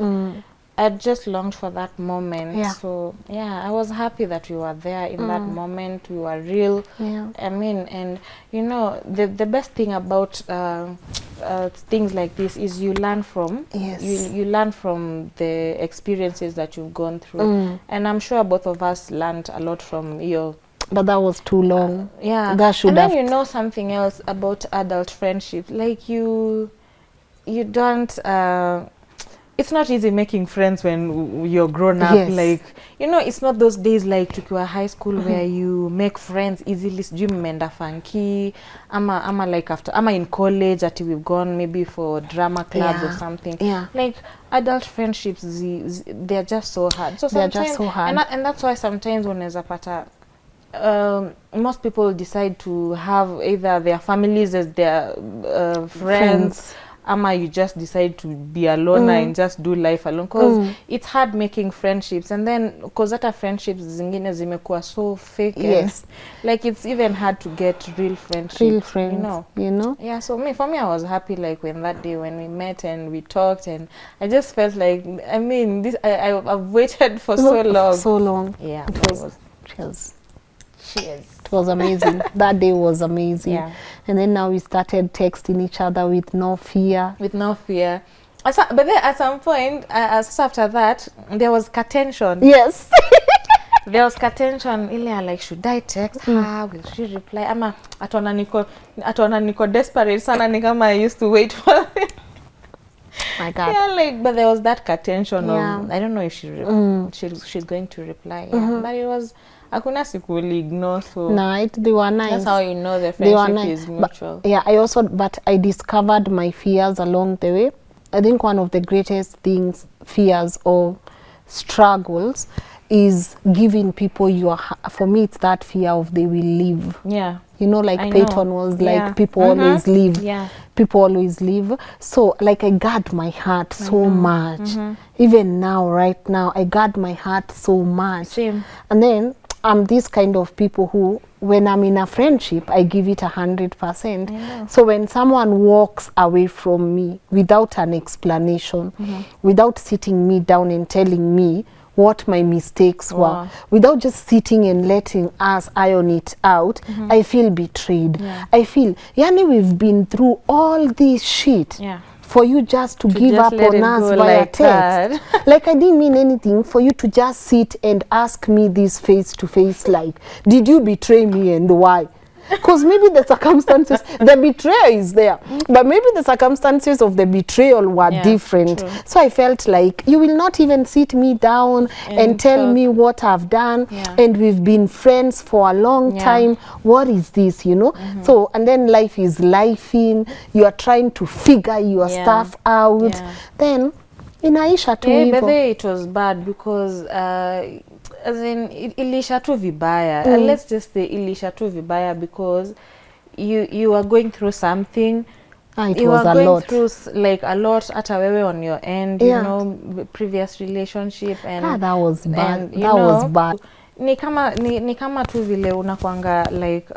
I just longed for that moment. Yeah. So yeah, I was happy that we were there in that moment. We were real. Yeah. I mean, and you know, the best thing about things like this is you learn from. Yes. You learn from the experiences that you've gone through, and I'm sure both of us learned a lot from your. But that was too long. Yeah. That should and have. then you know something else about adult friendship, like you don't. it's not easy making friends when you're grown up. Yes. Like, you know, it's not those days like tukiwa high school where you make friends easily. Sijui mmeenda funky ama like after ama in college ati we've gone maybe for drama clubs or something. Like adult friendships, they're just so hard. So they're just so hard. And that's why sometimes unaweza pata most people decide to have either their families as their friends. Ama you just decide to be a loner and just do life alone, because it's hard making friendships, and then because that friendships zingine zimekuwa so fake. Yes. Like it's even hard to get real friendships. Real friends, you know. Yeah, so for me I was happy like when that day when we met and we talked, and I just felt like, I mean, this I've waited for so long. So long. Yeah. Cheers. It was amazing. That day was amazing. Yeah. And then now we started texting each other with no fear. With no fear. But then at some point, after that, there was tension. Yes. There was tension. Ile like, should I text her? Will she reply? Ama atona niko desperate sana ni kama I used to wait for it. My God. Yeah, like, but there was that tension of, I don't know if she's going to reply. Yeah. But it was, hakuna siku ignore, so no, they were nice. That's how you know the friendship is mutual. But, yeah, I discovered my fears along the way. I think one of the greatest things, fears or struggles, is giving people for me it's that fear of they will leave. Yeah. You know, like Peyton was like, people always leave. Yeah. People always leave. So like I guard my heart so much. Even now, right now, I guard my heart so much. Same. And then I'm this kind of people who, when I'm in a friendship, I give it 100%. So when someone walks away from me without an explanation, without sitting me down and telling me what my mistakes were, without just sitting and letting us iron it out, I feel betrayed. I feel, yani, we've been through all this shit. For you just to give up on us via like text. Like I didn't mean anything, for you to just sit and ask me this face to face, like, did you betray me and why? Because maybe the circumstances, the betrayal is there, but maybe the circumstances of the betrayal were different. True. So I felt like you will not even sit me down and tell me what I've done, and we've been friends for a long time. What is this, you know? So, and then life is lifing, you are trying to figure your stuff out. Then, inaisha tu hivyo. But it was bad because as in ilisha tu vibaya. Let's just say ilisha tu vibaya because you are going through something. You are going through like a lot hata wewe on your end, you know, previous relationship, and that was bad. And, that was bad. Ni kama tu vile unakwanga like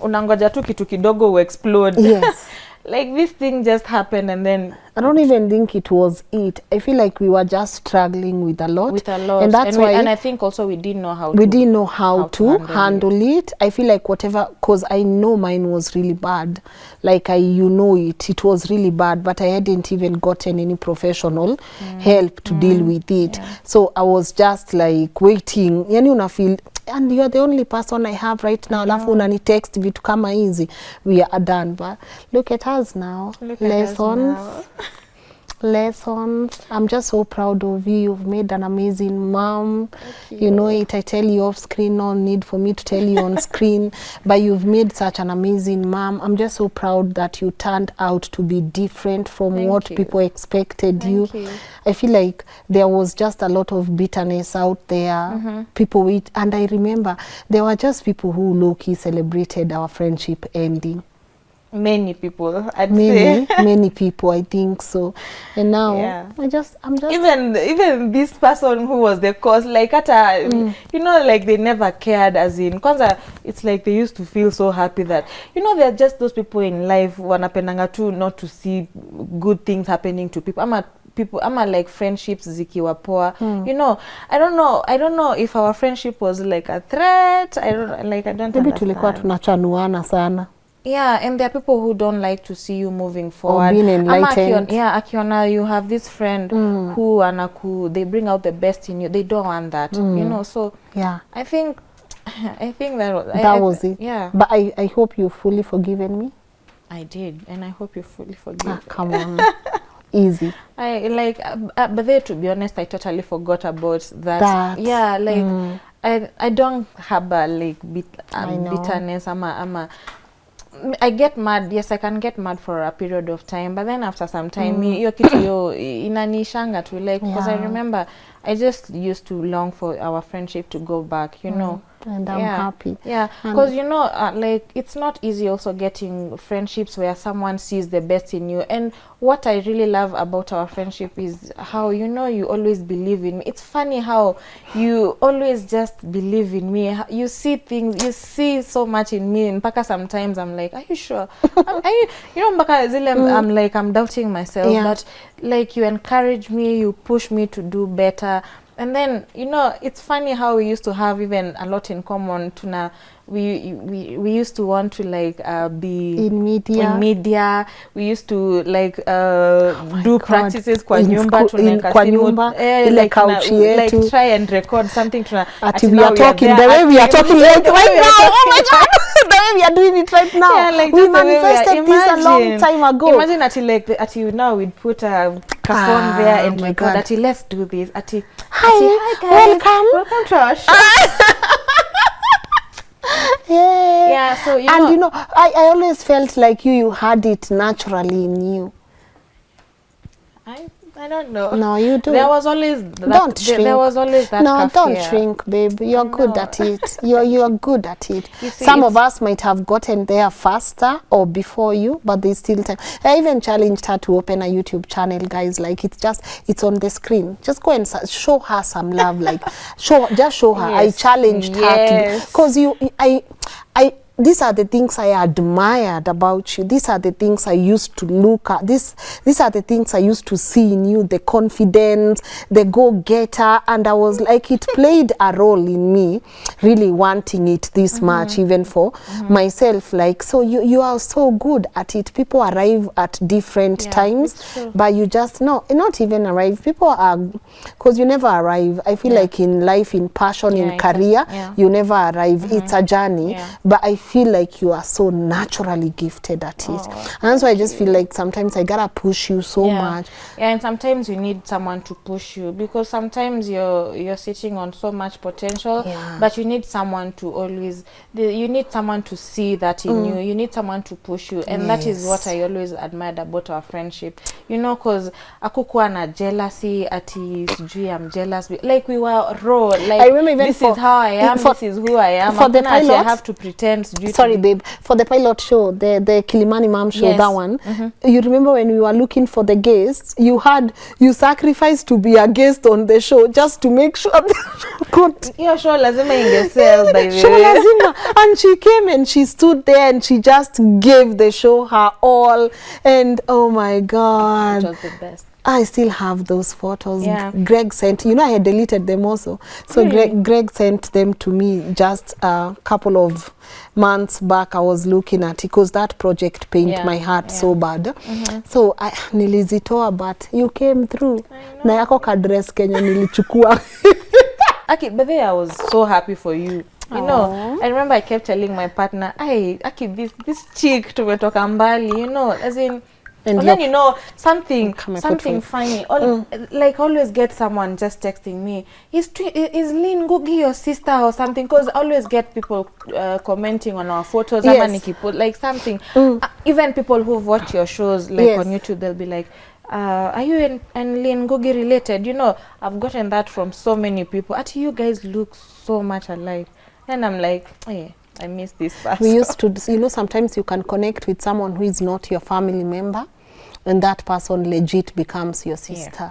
unangoja tu kitu kidogo explode. Yes. Like this thing just happened, and then I don't even think it was it. I feel like we were just struggling with a lot. And that's why, and I think also we didn't know how to handle it. I feel like whatever, because I know mine was really bad. Like it was really bad, but I hadn't even gotten any professional help to deal with it. So I was just like waiting. Yani una feel, and you're the only person I have right now. Alafu unani text vitu kama hizi. We are done, but look at us now. Lessons. I'm just so proud of you. You've made an amazing mom. You know it. I tell you off screen, no need for me to tell you on screen, but you've made such an amazing mom. I'm just so proud that you turned out to be different from what people expected you. I feel like there was just a lot of bitterness out there. People with, and I remember there were just people who low-key celebrated our friendship ending. Many people, I'd say. Many people, I think so. And now I'm just even this person who was the cause, like you know, like they never cared, as in kwanza, it's like they used to feel so happy that, you know, they're just those people in life wanapendanga tu not to see good things happening to people. I'm like friendships zikiwa poa. You know, I don't know if our friendship was like a threat. I don't understand. Maybe tulikuwa tunachanuana sana. Yeah, and there are people who don't like to see you moving forward. Or being enlightened. Akiona you have this friend who they bring out the best in you. They don't want that, you know. So I think that was it. Yeah. But I hope you fully forgiven me. I did, and I hope you fully forgive. Come on. easy. I like, but there, to be honest, I totally forgot about that. Yeah, like I don't harbor like bitterness. I get mad. Yes, I can get mad for a period of time, but then after some time, hiyo kitu yo inanishanga tu, like, because I remember I just used to long for our friendship to go back, you know. And I'm happy. Yeah, because you know, like, it's not easy also getting friendships where someone sees the best in you. And what I really love about our friendship is how, you know, you always believe in me. It's funny how you always just believe in me. You see things, you see so much in me, and mpaka sometimes I'm like, are you sure? Are you, you know, mpaka zile I'm like, I'm doubting myself. But like, you encourage me, you push me to do better. And then, you know, it's funny how we used to have even a lot in common. We used to want to like be in media. We used to like do practices kwa nyumba, ile couch yetu, like try and record something. We are talking the way we are talking right now. Oh my God, the way we are doing it right now. Yeah, like we manifested this a long time ago. Imagine at now we'd put a phone there and record. Ati, let's do this. Hi guys, welcome to our show. Yeah, so you know, I always felt like you had it naturally in you. I don't know. No, you do. There was always that. Don't shrink. There was always that. No, don't shrink, babe. You're good at it. You're good at it. See, some of us might have gotten there faster or before you, but there's still time. I even challenged her to open a YouTube channel, guys. Like, it's on the screen. Just go and show her some love. Like, show her. Yes, I challenged her to, because these are the things I admired about you. These are the things I used to look at. These are the things I used to see in you, the confidence, the go-getter. And I was like, it played a role in me really wanting it this much, even for myself. Like, so you are so good at it. People arrive at different times, but you just, not even arrive. People are, because you never arrive. I feel like in life, in passion, in career, you never arrive. It's a journey. But I feel like you are so naturally gifted at it. And that's why I just feel like sometimes I gotta push you so much. Yeah, and sometimes you need someone to push you, because sometimes you're sitting on so much potential, but you need someone to always, you need someone to see that in you. You need someone to push you. And that is what I always admired about our friendship. You know, because akukuwa na jealousy, ati sijui I'm jealous. Like, we were raw. Like, I remember even this is how I am, this is who I am. For the pilot, I have to pretend. Sorry, babe. For the pilot show, the Kilimani Mom show, that one, you remember when we were looking for the guests, you sacrificed to be a guest on the show just to make sure your show lazima ingesell, by the show lazima. And she came and she stood there and she just gave the show her all. And oh my God, it was the best. I still have those photos. Greg sent, you know, I had deleted them also. So Greg sent them to me just a couple of months back. I was looking at it because that project pained my heart so bad. So I nilizitoa, but you came through. Na yako kadress Kenya nilichukua. Okay, but then I was so happy for you. You know, I remember I kept telling my partner, Aki, this chick tumetoka mbali, you know, as in, and then, you know, something funny. Like, always get someone just texting me, is Lynn Ngugi your sister or something? Because I always get people commenting on our photos. Like something. Even people who've watched your shows, like on YouTube, they'll be like, are you and Lynn Ngugi related? You know, I've gotten that from so many people. Actually, you guys look so much alike. And I'm like, hey, I miss this person. We used to, you know, sometimes you can connect with someone who is not your family member, and that person legit becomes your sister.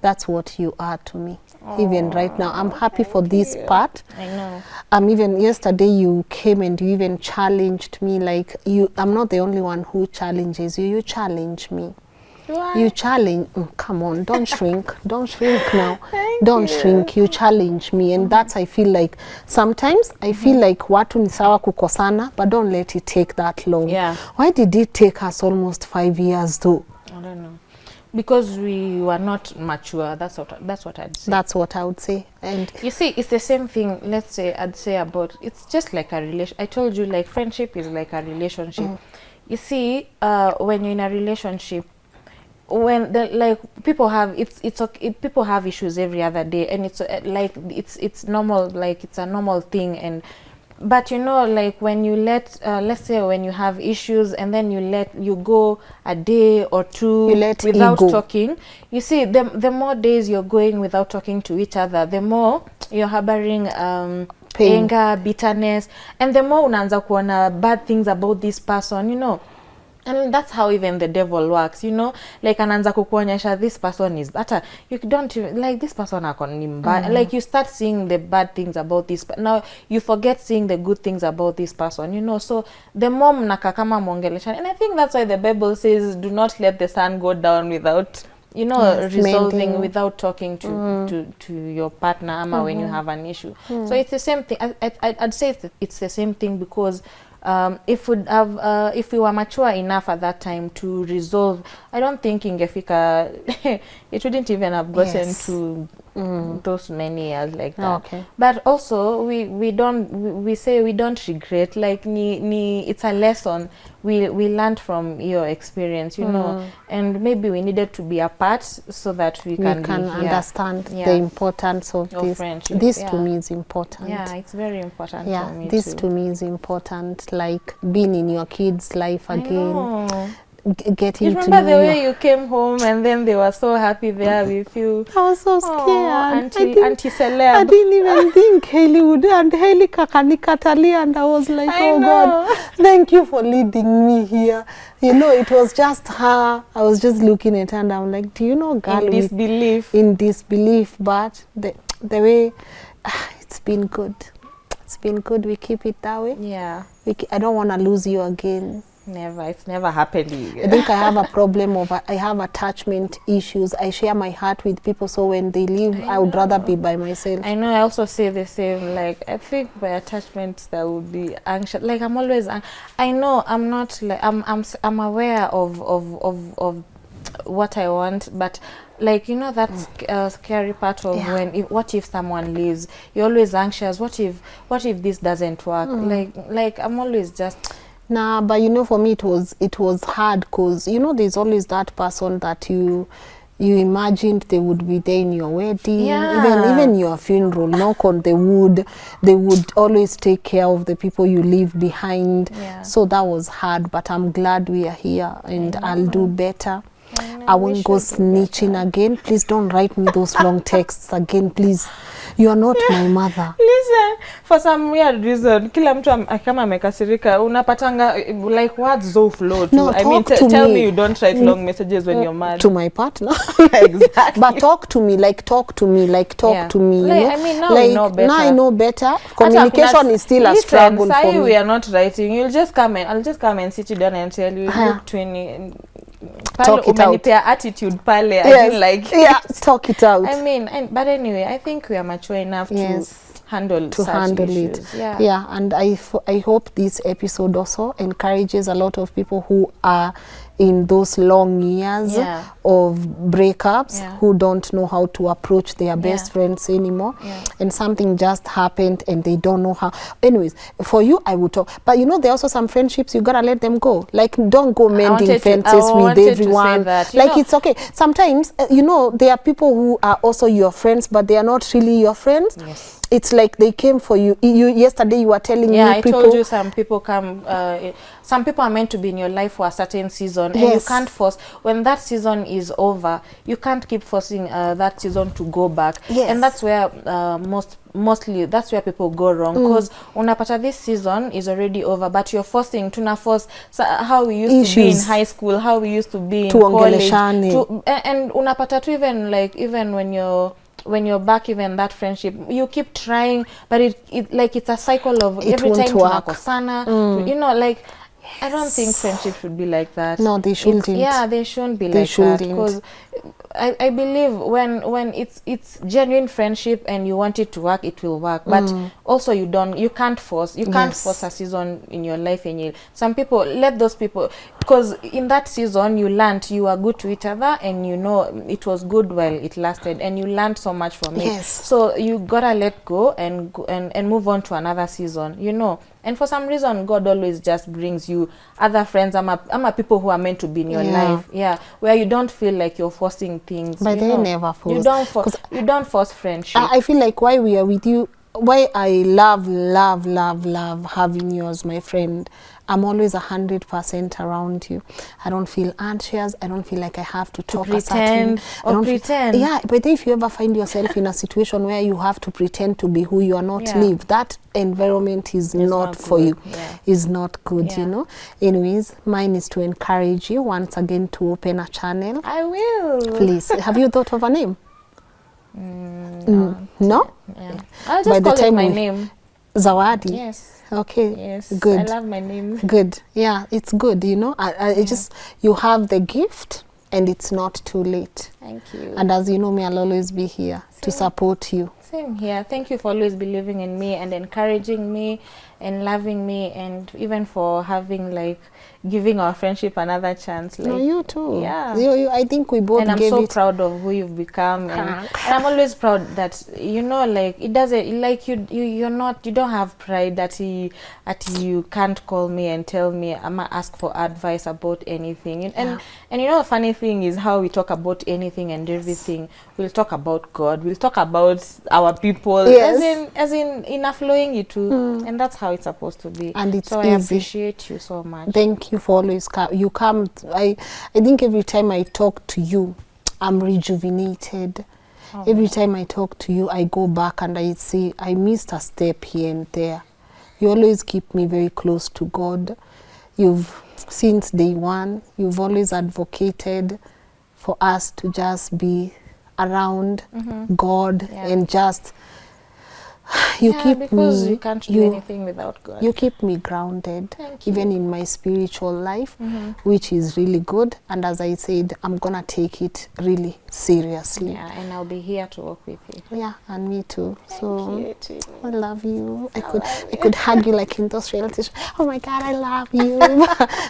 That's what you are to me. Even right now, I'm happy for this part. I know. Even yesterday you came and you even challenged me. Like, I'm not the only one who challenges you. You challenge me. You challenge, come on, don't shrink. Don't shrink now. Don't shrink. You challenge me. And that's, I feel like, sometimes I feel like watu ni sawa kukosana, but don't let it take that long. Why did it take us almost 5 years though? I don't know. Because we were not mature. That's what I'd say. That's what I would say. And you see, it's the same thing. Let's say I'd say about, it's just like a relation. I told you, like, friendship is like a relationship. You see, when you're in a relationship, when the like people have it's okay, people have issues every other day, and it's like it's normal, like it's a normal thing. And but you know, like when you let let's say when you have issues and then you go a day or two without talking, you see the more days you're going without talking to each other, the more you're harboring anger, bitterness, and the more unaanza kuona bad things about this person, you know. And that's how even the devil works, you know, like anaanza kukuonyesha this person is better, you don't like this person like you start seeing the bad things about this, but now you forget seeing the good things about this person, you know. So the more mnaka kama mwongelesha, and I think that's why the Bible says do not let the sun go down without, you know, resolving, without talking to your partner ama when you have an issue. So it's the same thing. I'd say it's the same thing, because if we were mature enough at that time to resolve, I don't think ingefika it wouldn't even have gotten to those many years like that. But also we say we don't regret, like it's a lesson we learned from your experience, you know, and maybe we needed to be apart so that we can understand the importance of this friendship. This to me is important. Yeah, it's very important for me this to me is important, like being in your kids' life again. Getting to know the way you came home and then they were so happy there with you. I was so scared. Auntie Celeb. I didn't even think Haley would, and Haley kakanikatali, and I was like, oh God, thank you for leading me here. You know, it was just her. I was just looking at her and I'm like, do you know, girl, in disbelief, but the way it's been good. It's been good. We keep it that way. Yeah. I don't want to lose you again. Never. It's never happened. I think I have a problem of I have attachment issues. I share my heart with people, so when they leave, I would rather be by myself. I know. I also say the same. Like, I think by attachments that would be anxious. Like, I'm always. I know I'm not like I'm aware of what I want, but like, you know, that's scary part of when what if someone leaves? You're always anxious. What if this doesn't work? Like I'm always just. Nah, but you know, for me it was hard, because you know there's always that person that you imagined they would be there in your wedding, even your funeral, knock on the wood, they would always take care of the people you leave behind. So that was hard, but I'm glad we are here, and I'll do better. I won't go snitching again. Please don't write me those long texts again, please. You are not my mother. Listen, for some weird reason, kila mtu kama amekasirika, unapatanga like words overload. No, I mean, tell me you don't write long messages when you're mad. To my partner. Exactly. But talk to me. You like, know? I mean, now like, we know better. Now I know better. Communication is still a struggle for me. We are not writing. I'll just come and sit you down and tell you, look, Twinny, talk it out. Attitude pale. Yes. I feel like talk it out. I mean, but anyway, I think we are mature enough to handle it. And I hope this episode also encourages a lot of people who are in those long years of breakups, who don't know how to approach their best friends anymore, and something just happened and they don't know how. Anyways, for you, I would talk, but you know, there are also some friendships you gotta let them go. Like, don't go mending fences with everyone. Like, it's okay. Sometimes you know, there are people who are also your friends, but they are not really your friends. It's like they came for you. Yesterday you were telling me I told you some people come. Some people are meant to be in your life for a certain season, and you can't force. When that season is over, you can't keep forcing that season to go back. And that's where mostly that's where people go wrong, because unapata this season is already over, but you're forcing how we used to be in high school, how we used to be in college, and unapata tu even when you're back, even that friendship, you keep trying, but it's a cycle of every time tunakosana, you know, like, I don't think friendship should be like that. No, they shouldn't. They shouldn't be like that, because I believe when it's genuine friendship and you want it to work, it will work. But also you can't force a season in your life, and some people, let those people, because in that season you learned you were good to each other, and you know it was good while it lasted, and you learned so much from it. Yes. So you gotta let go and move on to another season, you know. And for some reason God always just brings you other friends, people who are meant to be in your life, where you don't feel like you're forcing things, but they never force. You don't force friendship. I feel like why we are with you, why I love having you as my friend. I'm always 100% around you. I don't feel anxious. I don't feel like I have to talk pretend pretend. Yeah, but if you ever find yourself in a situation where you have to pretend to be who you are not, leave. That environment is not for you. Is not good, you know. Anyways, mine is to encourage you once again to open a channel. I will. Please. Have you thought of a name? No? Yeah. I'll just call it my name. Zawadi. Yes. Okay. Yes. Good. I love my name. Good. Yeah, it's good, you know. I just, you have the gift and it's not too late. Thank you. And as you know me, I'll always be here to support you. Same here. Thank you for always believing in me and encouraging me and loving me, and even for having like giving our friendship another chance. Like, no, you too. Yeah. You, I think we both. And I'm gave so it. proud of who you've become, and I'm always proud that, you know, like it doesn't like you don't have pride that you can't call me and tell me I'm gonna ask for advice about anything. And you know, the funny thing is how we talk about anything and everything. We'll talk about God. We'll talk about our people. Yes. As in a flowing it too, and that's how it's supposed to be. And it's so easy. I appreciate you so much. Thank you for always you come. I think every time I talk to you, I'm rejuvenated. Every time I talk to you, I go back and I say I missed a step here and there. You always keep me very close to God. You've since day one, you've always advocated for us to just be around God and just you keep because me. You can't do anything without God. You keep me grounded, even in my spiritual life, which is really good. And as I said, I'm gonna take it really seriously. Yeah, and I'll be here to work with you. Yeah, and me too. Thank you too. I love you. I could hug you like in those realities. Oh my God, I love you.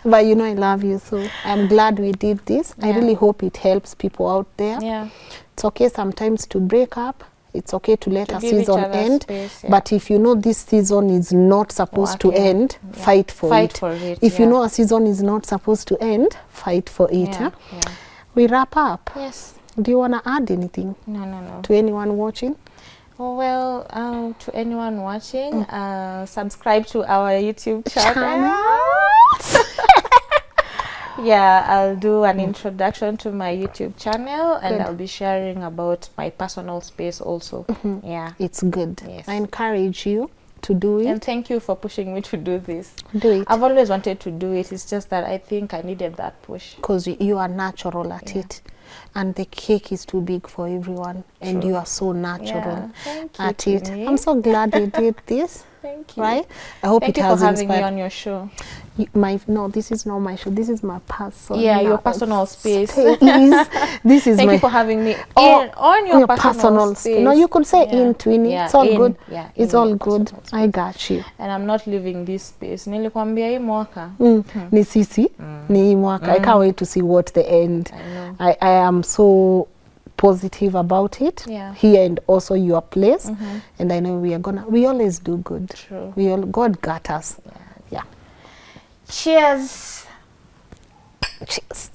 But you know, I love you. So I'm glad we did this. I really hope it helps people out there. Yeah, it's okay sometimes to break up. It's okay to let a season end, space, but if you know this season is not supposed to end, fight for it. If you know a season is not supposed to end, fight for it. We wrap up. Yes. Do you want to add anything? No. To anyone watching? Well, to anyone watching, subscribe to our YouTube channel. Yeah, I'll do an introduction to my YouTube channel, and I'll be sharing about my personal space also. Yeah, it's good. Yes. I encourage you to do it. And thank you for pushing me to do this. Do it. I've always wanted to do it. It's just that I think I needed that push. Because you are natural at it. And the cake is too big for everyone. And you are so natural at it. I'm so glad we did this. Thank you. Right? I hope Thank it you has for having inspired. me on your show. No, this is not my show. This is my personal. Yeah, your personal space. This is Thank you for having me on your personal space. No, you could say in Twinny. It's all good. Yeah, it's all good. I got you. And I'm not leaving this space. Nilikwambia hii mwaka. Ni sisi. Ni hii mwaka. I can't wait to see what the end. I know. I am so positive about it here and also your place, and I know we always do good. True. God got us. Yeah. Cheers. Cheers.